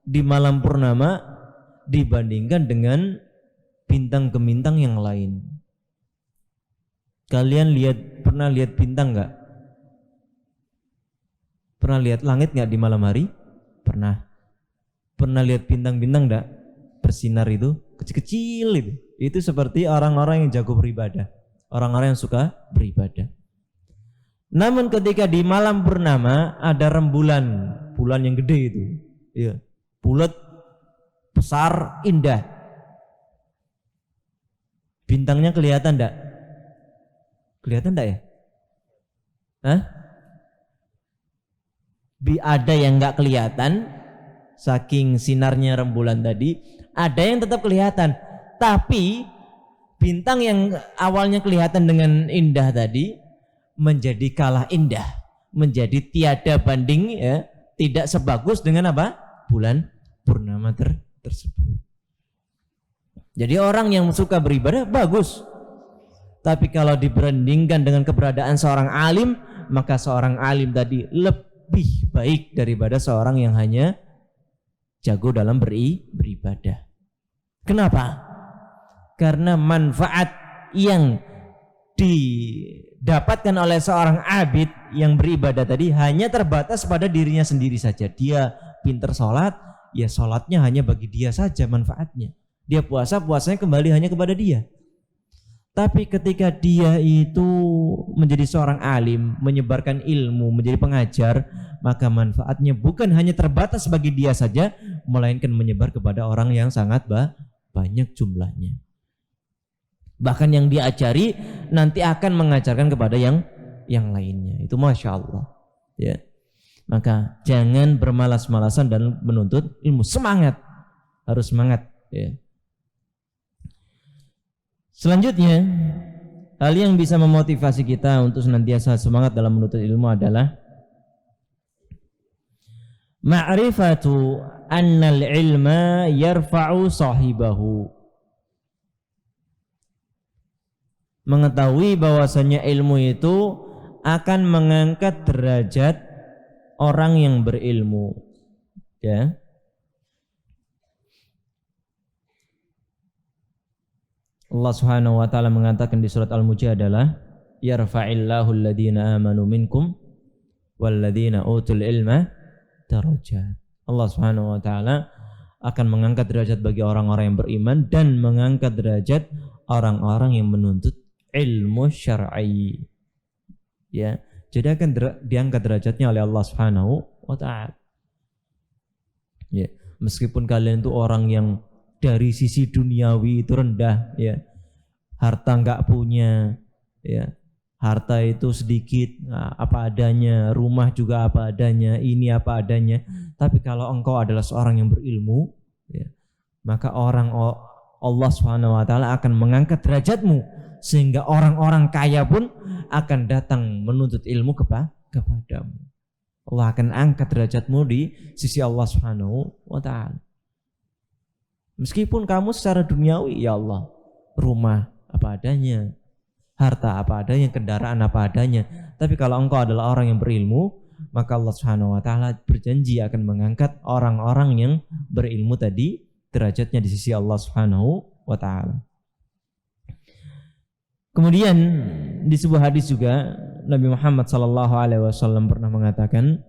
di malam purnama dibandingkan dengan bintang-bintang yang lain. Kalian pernah lihat bintang nggak? Pernah lihat langit nggak di malam hari? Pernah. Pernah lihat bintang-bintang enggak bersinar itu kecil-kecil itu. Itu seperti orang-orang yang jago beribadah, orang-orang yang suka beribadah. Namun ketika di malam purnama ada rembulan, bulan yang gede itu, ya, bulat, besar, indah. Bintangnya kelihatan enggak? Kelihatan enggak ya? Hah? Ada yang enggak kelihatan. Saking sinarnya rembulan tadi, ada yang tetap kelihatan, tapi bintang yang awalnya kelihatan dengan indah tadi menjadi kalah indah, menjadi tiada banding, ya, tidak sebagus dengan apa? Bulan purnama tersebut. Jadi orang yang suka beribadah bagus, tapi kalau dibandingkan dengan keberadaan seorang alim, maka seorang alim tadi lebih baik daripada seorang yang hanya jago dalam beribadah. Kenapa? Karena manfaat yang didapatkan oleh seorang abid yang beribadah tadi hanya terbatas pada dirinya sendiri saja. Dia pinter sholat, ya sholatnya hanya bagi dia saja manfaatnya. Dia puasa, puasanya kembali hanya kepada dia. Tapi ketika dia itu menjadi seorang alim, menyebarkan ilmu, menjadi pengajar, maka manfaatnya bukan hanya terbatas bagi dia saja, melainkan menyebar kepada orang yang sangat banyak jumlahnya. Bahkan yang diajari nanti akan mengajarkan kepada yang lainnya. Itu Masya Allah. Ya. Maka jangan bermalas-malasan dan menuntut ilmu. Semangat. Harus semangat. Ya. Selanjutnya, hal yang bisa memotivasi kita untuk senantiasa semangat dalam menuntut ilmu adalah ma'rifatu annal ilma yarfa'u sahibahu. Mengetahui bahwasanya ilmu itu akan mengangkat derajat orang yang berilmu. Ya. Allah Subhanahu wa taala mengatakan di surat Al-Mujadalah, yarfa'illahu alladhina amanu minkum walladhina utul ilma darajat. Allah Subhanahu wa taala akan mengangkat derajat bagi orang-orang yang beriman dan mengangkat derajat orang-orang yang menuntut ilmu syar'i. Ya, jadi akan diangkat derajatnya oleh Allah Subhanahu wa taala. Ya, meskipun kalian itu orang yang dari sisi duniawi itu rendah, ya, harta enggak punya, ya, harta itu sedikit, apa adanya, rumah juga apa adanya, ini apa adanya. Tapi kalau engkau adalah seorang yang berilmu, ya, maka Allah Subhanahu wa taala akan mengangkat derajatmu sehingga orang-orang kaya pun akan datang menuntut ilmu kepadamu. Allah akan angkat derajatmu di sisi Allah Subhanahu wa taala. Meskipun kamu secara duniawi, ya Allah, rumah apa adanya, harta apa adanya, kendaraan apa adanya. Tapi kalau engkau adalah orang yang berilmu, maka Allah Subhanahu wa taala berjanji akan mengangkat orang-orang yang berilmu tadi derajatnya di sisi Allah Subhanahu wa taala. Kemudian di sebuah hadis juga Nabi Muhammad sallallahu alaihi wasallam pernah mengatakan,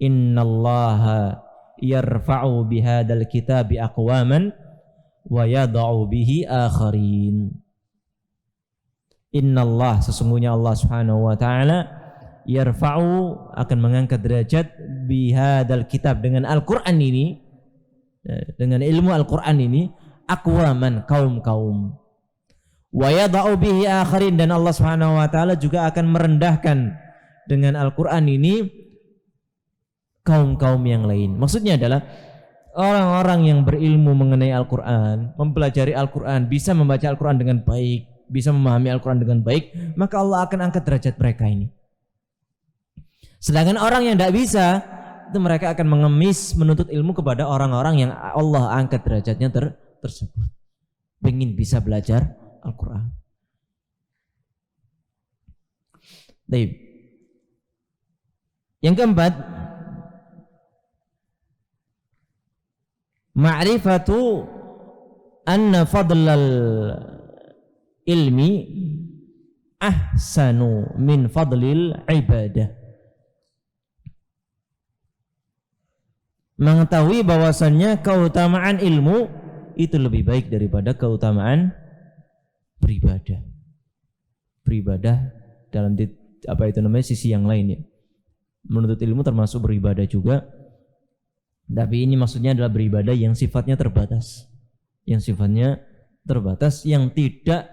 innallaha yarfa'u bihadzal kitabi aqwaman wa yad'u bihi akharin. Innallah, sesungguhnya Allah Subhanahu wa taala, yarfa'u, akan mengangkat derajat bihadzal kitab, dengan Al-Qur'an ini, dengan ilmu Al-Qur'an ini, aqwaman, kaum-kaum, wa yad'u bihi akharin, dan Allah Subhanahu wa taala juga akan merendahkan dengan Al-Qur'an ini kaum-kaum yang lain. Maksudnya adalah orang-orang yang berilmu mengenai Al-Qur'an, mempelajari Al-Qur'an, bisa membaca Al-Qur'an dengan baik, bisa memahami Al-Qur'an dengan baik, maka Allah akan angkat derajat mereka ini. Sedangkan orang yang tidak bisa, itu mereka akan mengemis menuntut ilmu kepada orang-orang yang Allah angkat derajatnya tersebut. Pengen bisa belajar Al-Quran. Baik. Yang keempat, ma'rifatu anna fadlal ilmi ahsanu min fadlil ibadah. Mengetahui bahwasannya keutamaan ilmu itu lebih baik daripada keutamaan beribadah. Beribadah dalam sisi yang lain, ya. Menuntut ilmu termasuk beribadah juga. Tapi ini maksudnya adalah beribadah yang sifatnya terbatas. Yang sifatnya terbatas, yang tidak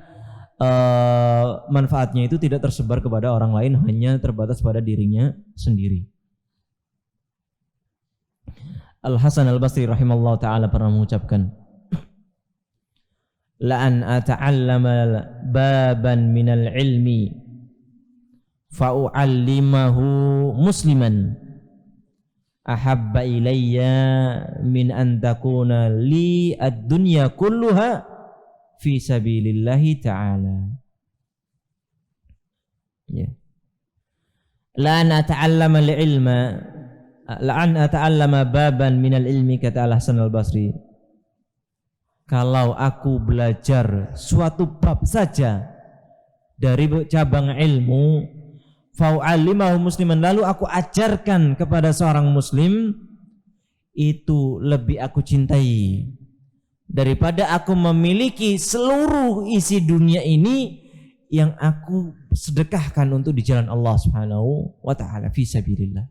manfaatnya itu tidak tersebar kepada orang lain, hanya terbatas pada dirinya sendiri. Al-Hasan Al-Basri rahimallahu ta'ala pernah mengucapkan, la'an ata'allama baban minal ilmi fa'u'allimahu musliman ahabba ilayya min an takuna li ad-dunya kulluha fi sabilillahi ta'ala. Ya. La'an ata'allama al-ilma, la'an ata'allama baban minal ilmi, kata Al-Hasan Al-Basri, kalau aku belajar suatu bab saja dari cabang ilmu, fa'u'allimahu musliman, lalu aku ajarkan kepada seorang muslim, itu lebih aku cintai daripada aku memiliki seluruh isi dunia ini yang aku sedekahkan untuk di jalan Allah Subhanahu wa taala, fi sabilillah.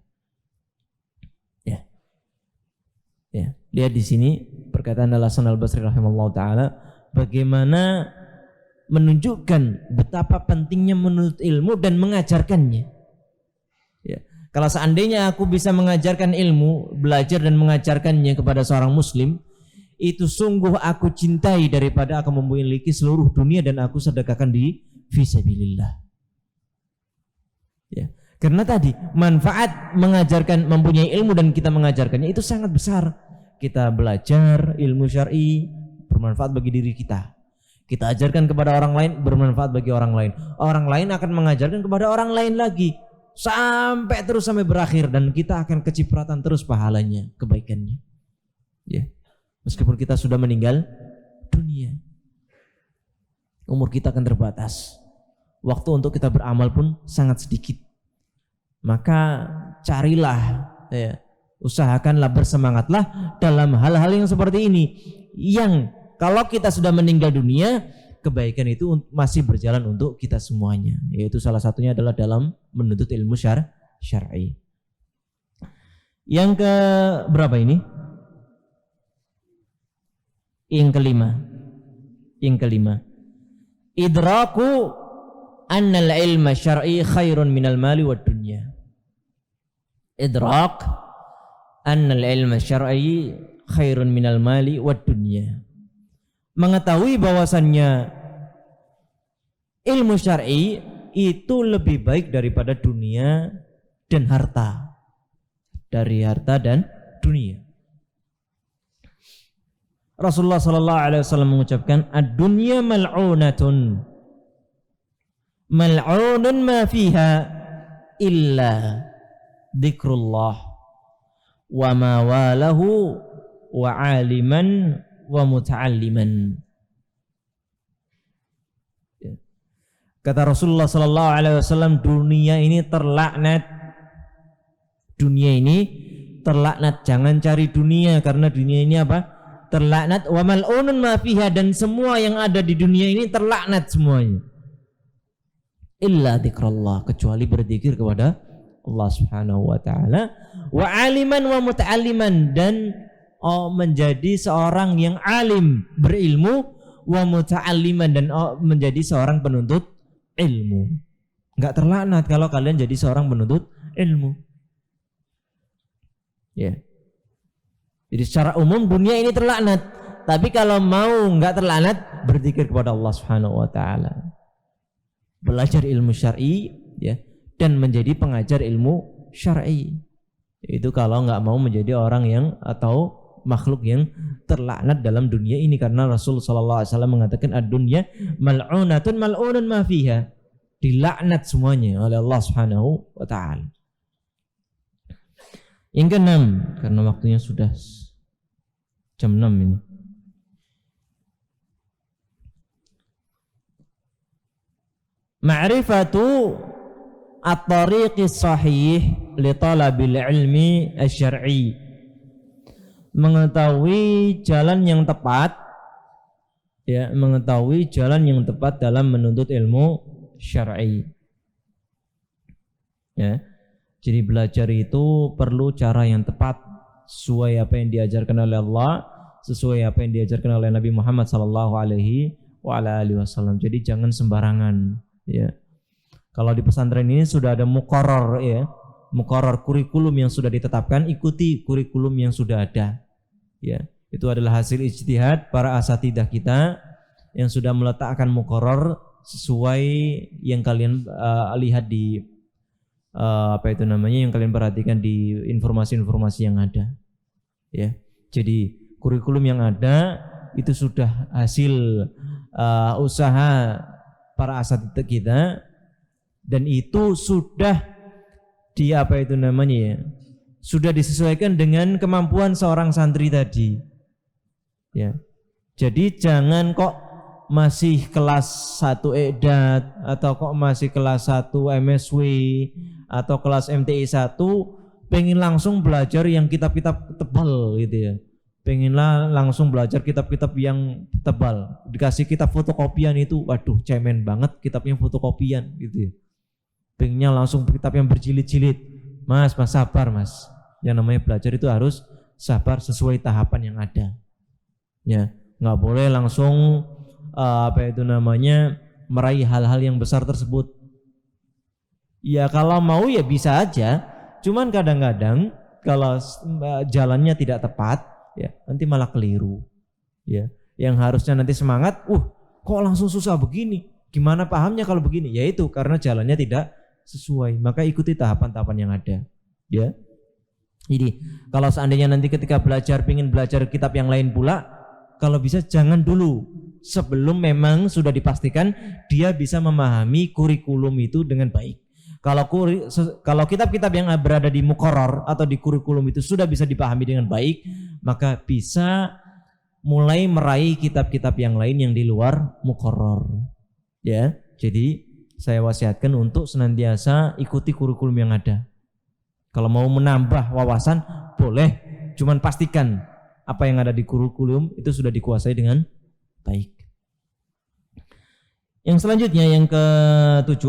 Ya, lihat di sini perkataan Al-Hasan Al-Basri rahimallahu taala, bagaimana menunjukkan betapa pentingnya menuntut ilmu dan mengajarkannya. Ya. Kalau seandainya aku bisa mengajarkan ilmu, belajar dan mengajarkannya kepada seorang muslim, itu sungguh aku cintai daripada aku memiliki seluruh dunia dan aku sedekahkan di fisabilillah. Ya. Karena tadi manfaat mengajarkan, mempunyai ilmu dan kita mengajarkannya itu sangat besar. Kita belajar ilmu syar'i bermanfaat bagi diri kita. Kita ajarkan kepada orang lain, bermanfaat bagi orang lain. Orang lain akan mengajarkan kepada orang lain lagi. Sampai berakhir dan kita akan kecipratan terus pahalanya, kebaikannya. Ya. Meskipun kita sudah meninggal dunia. Umur kita akan terbatas. Waktu untuk kita beramal pun sangat sedikit. Maka carilah, ya, usahakanlah, bersemangatlah dalam hal-hal yang seperti ini. Yang kalau kita sudah meninggal dunia, kebaikan itu masih berjalan untuk kita semuanya. Yaitu salah satunya adalah dalam menuntut ilmu syar'i. Yang ke berapa ini? Yang kelima. Idraku annal ilma syar'i khairun minal mali wad dunya. Idrak annal ilma syar'i khairun minal mali wad dunya. Mengetahui bahwasannya ilmu syar'i itu lebih baik daripada dunia dan harta. Dari harta dan dunia. Rasulullah sallallahu alaihi wasallam mengucapkan, "Ad-dunya mal'unatun. Mal'unun ma fiha illa dzikrullah wa ma walahu wa 'aliman wa muta'alliman." Kata Rasulullah sallallahu alaihi wasallam, dunia ini terlaknat. Dunia ini terlaknat. Jangan cari dunia karena dunia ini apa? Terlaknat. Wa mal'unun ma fiha, dan semua yang ada di dunia ini terlaknat semuanya. Illa dzikrullah, kecuali berzikir kepada Allah Subhanahu wa taala, wa 'aliman wa muta'alliman, dan menjadi seorang yang alim, berilmu, wa muta'alliman, dan menjadi seorang penuntut ilmu. Enggak terlaknat kalau kalian jadi seorang penuntut ilmu. Ya. Jadi secara umum dunia ini terlaknat, tapi kalau mau enggak terlaknat, berzikir kepada Allah Subhanahu wa taala. Belajar ilmu syar'i, ya, dan menjadi pengajar ilmu syar'i. Itu kalau enggak mau menjadi orang yang atau makhluk yang terlaknat dalam dunia ini, karena Rasul sallallahu alaihi wasallam mengatakan ad-dunya mal'unatun mal'unun ma fiha, dilaknat semuanya oleh Allah Subhanahu wa taala. Yang keenam, karena waktunya sudah jam 6 ini. Ma'rifatu at-tariqis sahih li talabil ilmi asy-syar'i. Mengetahui jalan yang tepat, ya, mengetahui jalan yang tepat dalam menuntut ilmu syar'i. Ya. Jadi belajar itu perlu cara yang tepat, sesuai apa yang diajarkan oleh Allah, sesuai apa yang diajarkan oleh Nabi Muhammad sallallahu alaihi wasallam. Jadi jangan sembarangan, ya. Kalau di pesantren ini sudah ada muqarrar, ya, muqarrar kurikulum yang sudah ditetapkan, ikuti kurikulum yang sudah ada. Ya, itu adalah hasil ijtihad para asatidah kita yang sudah meletakkan muqarrar sesuai yang kalian lihat di yang kalian perhatikan di informasi-informasi yang ada. Ya, jadi kurikulum yang ada itu sudah hasil usaha para asatidah kita, dan itu sudah sudah disesuaikan dengan kemampuan seorang santri tadi. Ya. Jadi jangan kok masih kelas 1 I'dad atau kok masih kelas 1 MSW atau kelas MTI 1 pengen langsung belajar yang kitab-kitab tebal gitu ya. Pengenlah langsung belajar kitab-kitab yang tebal. Dikasih kitab fotokopian itu, waduh cemen banget kitabnya fotokopian gitu ya. Pengennya langsung kitab yang berjilid-jilid. Mas sabar mas. Yang namanya belajar itu harus sabar sesuai tahapan yang ada. Ya, nggak boleh langsung meraih hal-hal yang besar tersebut. Ya kalau mau ya bisa aja, cuman kadang-kadang kalau jalannya tidak tepat, ya nanti malah keliru. Ya, yang harusnya nanti semangat, kok langsung susah begini? Gimana pahamnya kalau begini? Ya itu karena jalannya tidak sesuai. Maka ikuti tahapan-tahapan yang ada. Ya. Jadi kalau seandainya nanti ketika pingin belajar kitab yang lain pula, kalau bisa jangan dulu sebelum memang sudah dipastikan dia bisa memahami kurikulum itu dengan baik. Kalau kitab-kitab yang berada di muqarrar atau di kurikulum itu sudah bisa dipahami dengan baik, maka bisa mulai meraih kitab-kitab yang lain yang di luar muqarrar. Ya, jadi saya wasiatkan untuk senantiasa ikuti kurikulum yang ada. Kalau mau menambah wawasan boleh, cuman pastikan apa yang ada di kurikulum itu sudah dikuasai dengan baik. Yang selanjutnya yang ke-7,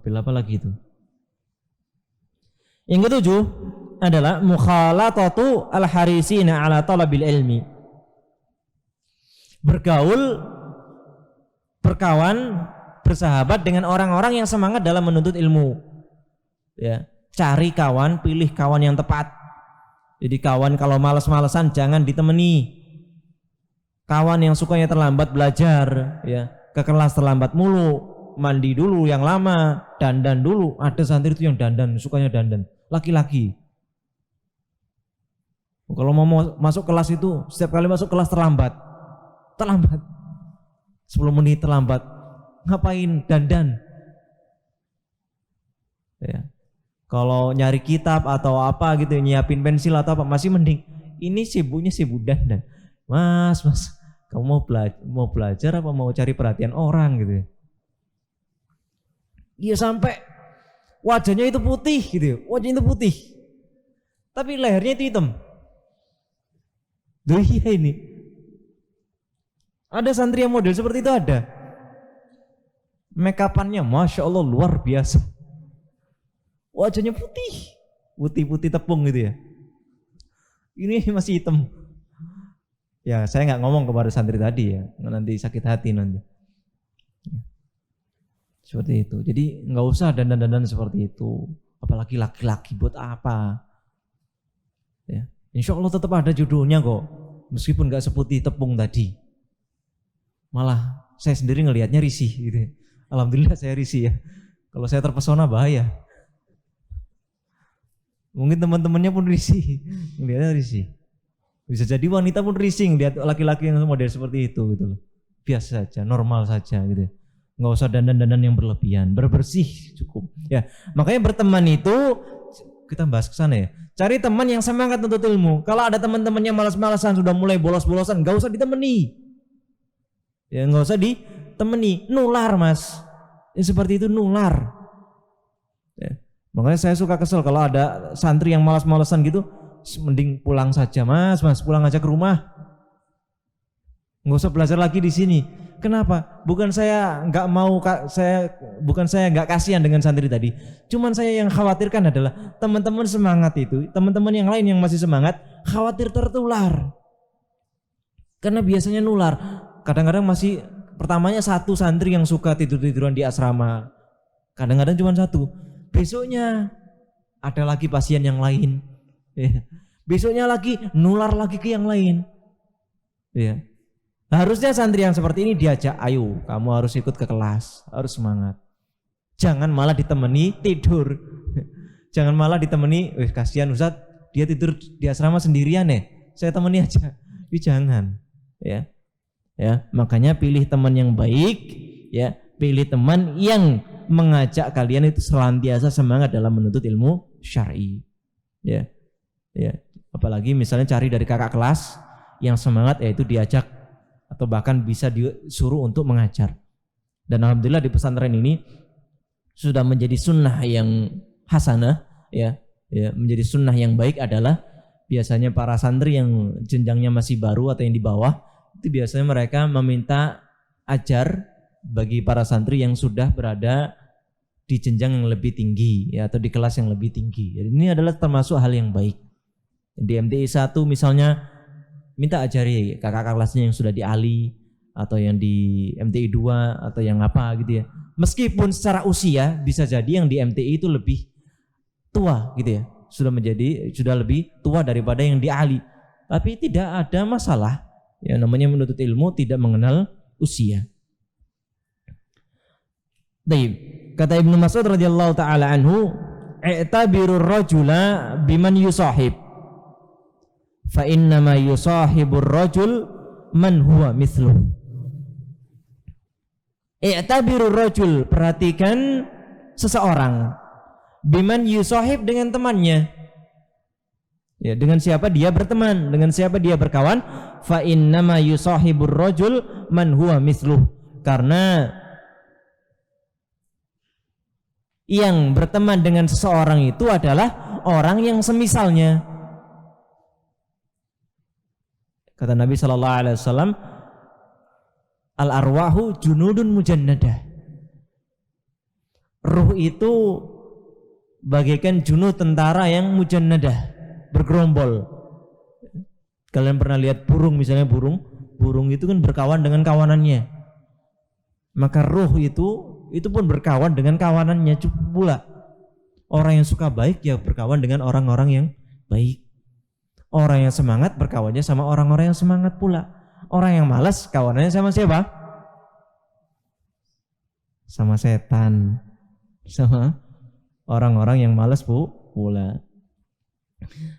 apa lagi itu? Yang ke-7 adalah mukhalatatu al-harisina ala talabil ilmi. Berkawan, bersahabat dengan orang-orang yang semangat dalam menuntut ilmu. Ya, cari kawan, pilih kawan yang tepat. Jadi kawan kalau malas-malasan jangan ditemani. Kawan yang sukanya terlambat belajar, ya, ke kelas terlambat mulu. Mandi dulu yang lama, dandan dulu. Ada santri itu yang dandan, sukanya dandan, laki-laki. Kalau mau masuk kelas itu setiap kali masuk kelas terlambat 10 menit terlambat. Ngapain dandan? Ya. Kalau nyari kitab atau apa gitu, nyiapin pensil atau apa masih mending. Ini sibuk dandan. Mas, kamu mau belajar apa mau cari perhatian orang gitu ya? Iya, sampai wajahnya itu putih gitu, wajahnya itu putih, tapi lehernya itu hitam. Duh, iya ini. Ada santri yang model seperti itu ada. Make up-annya Masya Allah luar biasa. Wajahnya putih tepung gitu ya. Ini masih hitam. Ya saya nggak ngomong kepada santri tadi ya, nanti sakit hati nanti. Seperti itu. Jadi nggak usah dandan-dandan seperti itu. Apalagi laki-laki buat apa? Ya. Insya Allah tetap ada jodohnya kok. Meskipun nggak seputih tepung tadi. Malah saya sendiri ngelihatnya risih gitu. Alhamdulillah saya risih ya. Kalau saya terpesona bahaya. Mungkin teman-temannya pun risih. Ngelihatnya risih. Bisa jadi wanita pun risih ngelihat laki-laki yang model seperti itu gitu loh. Biasa saja, normal saja gitu. Nggak usah dandan-dandan yang berlebihan, bersih cukup. Ya, makanya berteman itu kita bahas ke sana ya. Cari teman yang semangat untuk ilmu. Kalau ada teman-teman yang malas-malasan sudah mulai bolos-bolosan, nggak usah ditemani. Ya, nggak usah ditemani, nular mas. Ya, seperti itu nular. Ya, makanya saya suka kesel kalau ada santri yang malas-malasan gitu, mending pulang saja mas, pulang aja ke rumah. Nggak usah belajar lagi di sini. Kenapa? Bukan saya nggak kasihan dengan santri tadi. Cuman saya yang khawatirkan adalah teman-teman semangat itu, teman-teman yang lain yang masih semangat, khawatir tertular. Karena biasanya nular. Kadang-kadang masih pertamanya satu santri yang suka tidur-tiduran di asrama. Kadang-kadang cuma satu. Besoknya ada lagi pasien yang lain. Besoknya lagi nular lagi ke yang lain. Ya. Harusnya santri yang seperti ini diajak, ayo kamu harus ikut ke kelas, harus semangat. Jangan malah ditemani tidur. Jangan malah ditemani, kasihan Ustaz, dia tidur di asrama sendirian saya temani aja. Jangan. Ya. Ya, makanya pilih teman yang baik, ya, pilih teman yang mengajak kalian itu senantiasa semangat dalam menuntut ilmu syar'i. Ya. Ya, apalagi misalnya cari dari kakak kelas yang semangat, yaitu diajak atau bahkan bisa disuruh untuk mengajar. Dan alhamdulillah di pesantren ini sudah menjadi sunnah yang hasanah, ya, menjadi sunnah yang baik adalah biasanya para santri yang jenjangnya masih baru atau yang di bawah itu biasanya mereka meminta ajar bagi para santri yang sudah berada di jenjang yang lebih tinggi, ya, atau di kelas yang lebih tinggi. Jadi ini adalah termasuk hal yang baik. Di MTI 1 misalnya minta ajari kakak kelasnya yang sudah di Ali atau yang di MTI 2 atau yang apa gitu ya. Meskipun secara usia bisa jadi yang di MTI itu lebih tua gitu ya. Sudah lebih tua daripada yang di Ali. Tapi tidak ada masalah. Ya, namanya menuntut ilmu tidak mengenal usia. Baik, kata Ibnu Mas'ud radhiyallahu taala anhu, "I'tabirur rajula biman yusahib. Fa innama yusahibur rajul man huwa mithluh." I'tabirur rajul, perhatikan seseorang, biman yusahib, dengan temannya. Ya, dengan siapa dia berteman, dengan siapa dia berkawan. Fa innama yusahibur rajul man huwa mithluh, karena yang berteman dengan seseorang itu adalah orang yang semisalnya. Kata Nabi sallallahu alaihi wasallam, al arwahu junudun mujannadah. Ruh itu bagaikan junud tentara yang mujannadah, bergerombol. Kalian pernah lihat burung, misalnya burung itu kan berkawan dengan kawanannya. Maka ruh itu pun berkawan dengan kawanannya pula. Orang yang suka baik ya berkawan dengan orang-orang yang baik. Orang yang semangat berkawannya sama orang-orang yang semangat pula. Orang yang malas kawanannya sama siapa? Sama setan. Sama orang-orang yang malas pula.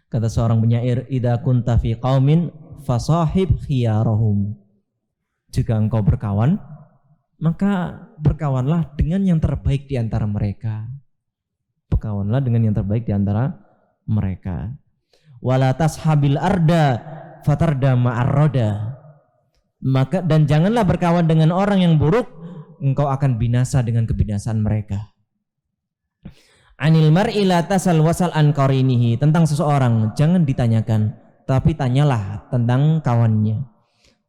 Kata seorang penyair, idza kunta fi qaumin fasahib khiyarahum. Jika engkau berkawan, maka berkawanlah dengan yang terbaik di antara mereka. Berkawanlah dengan yang terbaik di antara mereka. Wala tashabil arda fatarda ma'arroda. Maka dan janganlah berkawan dengan orang yang buruk, engkau akan binasa dengan kebinasaan mereka. Anil mar'i la tasal wasal an qarinihi, tentang seseorang jangan ditanyakan, tapi tanyalah tentang kawannya.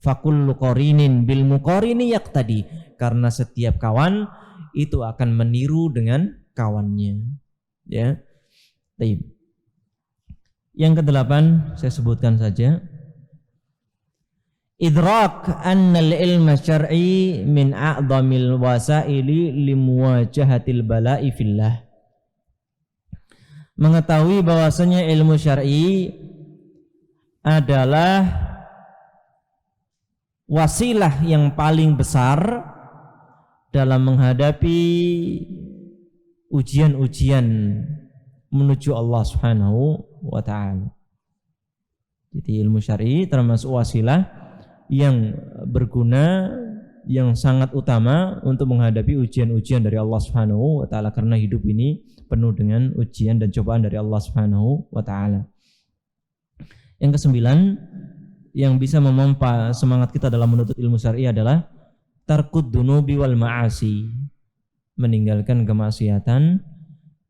Fakullu qarinin bil muqarini yaqtadi, karena setiap kawan itu akan meniru dengan kawannya. Ya. Baik. Yang kedelapan saya sebutkan saja. Idrak annal ilma syar'i min a'dhamil wasaili limuwajahatil bala'i fillah. Mengetahui bahwasanya ilmu syar'i adalah wasilah yang paling besar dalam menghadapi ujian-ujian menuju Allah Subhanahu wa ta'ala. Jadi ilmu syar'i termasuk wasilah yang berguna, yang sangat utama untuk menghadapi ujian-ujian dari Allah Subhanahu wa ta'ala, karena hidup ini penuh dengan ujian dan cobaan dari Allah Subhanahu wa ta'ala. Yang kesembilan, yang bisa memompa semangat kita dalam menuntut ilmu syar'i adalah tarkud dunubi wal ma'asi, meninggalkan kemaksiatan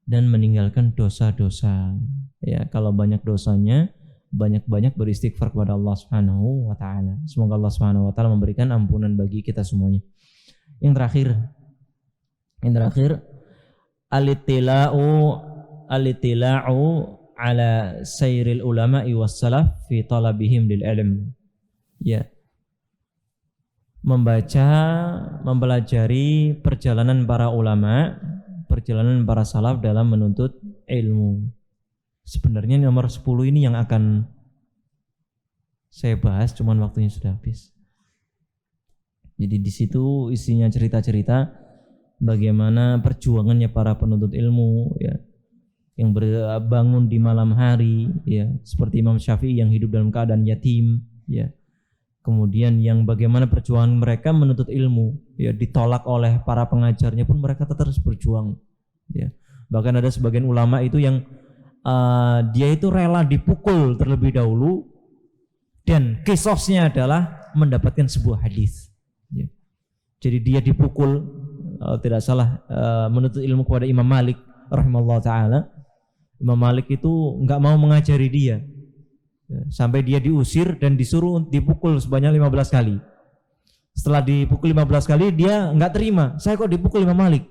dan meninggalkan dosa-dosa. Ya, kalau banyak dosanya, banyak-banyak beristighfar kepada Allah Subhanahu wa ta'ala. Semoga Allah Subhanahu wa ta'ala memberikan ampunan bagi kita semuanya. Yang terakhir al-ittila'u ala sayril ulama'i was salaf fi talabihim lil ilm. Ya. Mempelajari perjalanan para ulama, perjalanan para salaf dalam menuntut ilmu. Sebenarnya nomor 10 ini yang akan saya bahas, cuman waktunya sudah habis. Jadi di situ isinya cerita-cerita bagaimana perjuangannya para penuntut ilmu, ya, yang berbangun di malam hari, ya, seperti Imam Syafi'i yang hidup dalam keadaan yatim, ya. Kemudian yang bagaimana perjuangan mereka menuntut ilmu, ya, ditolak oleh para pengajarnya pun mereka tetap terus berjuang, ya. Bahkan ada sebagian ulama itu yang dia itu rela dipukul terlebih dahulu, dan kisosnya adalah mendapatkan sebuah hadis, ya. Jadi dia dipukul, tidak salah, menuntut ilmu kepada Imam Malik rahimahullah ta'ala. Imam Malik itu enggak mau mengajari dia, ya, sampai dia diusir dan disuruh dipukul sebanyak 15 kali. Setelah dipukul 15 kali dia enggak terima. Saya kok dipukul Imam Malik?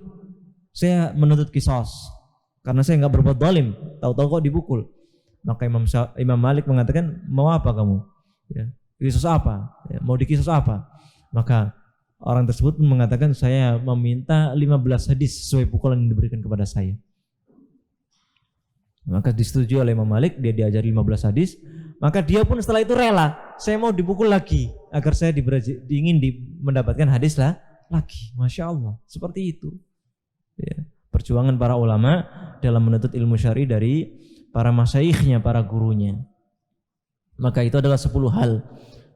Saya menuntut kisos karena saya enggak berbuat zalim, tahu-tahu kok dipukul. Maka Imam Malik mengatakan, mau apa kamu? Ya, kisos apa? Ya, mau dikisos apa? Maka orang tersebut pun mengatakan, saya meminta 15 hadis sesuai pukulan yang diberikan kepada saya. Maka disetujui oleh Imam Malik, dia diajari 15 hadis. Maka dia pun setelah itu rela, saya mau dipukul lagi agar saya ingin mendapatkan hadis lagi. Masya Allah, seperti itu. Ya, perjuangan para ulama dalam menuntut ilmu syar'i dari para masyaikhnya, para gurunya. Maka itu adalah 10 hal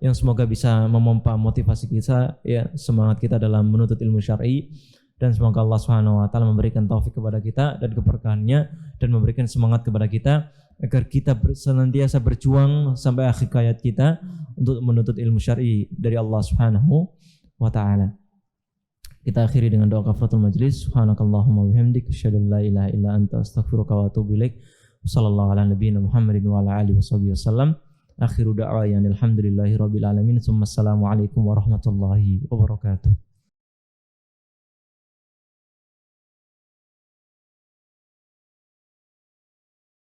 yang semoga bisa memompa motivasi kita, ya, semangat kita dalam menuntut ilmu syar'i, dan semoga Allah Subhanahu wa taala memberikan taufik kepada kita dan keberkahannya, dan memberikan semangat kepada kita agar kita senantiasa berjuang sampai akhir hayat kita untuk menuntut ilmu syar'i dari Allah Subhanahu wa taala. Kita akhiri dengan doa kafaratul majlis. Subhanakallahumma wa bihamdika asyhadu an la ilaha illa anta astaghfiruka wa atubu ilaik. Sallallahu ala nabiyina Muhammadin wa ala alihi wasallam. Akhiru da'wana alhamdulillahi rabbil alamin. Assalamualaikum warahmatullahi wabarakatuh.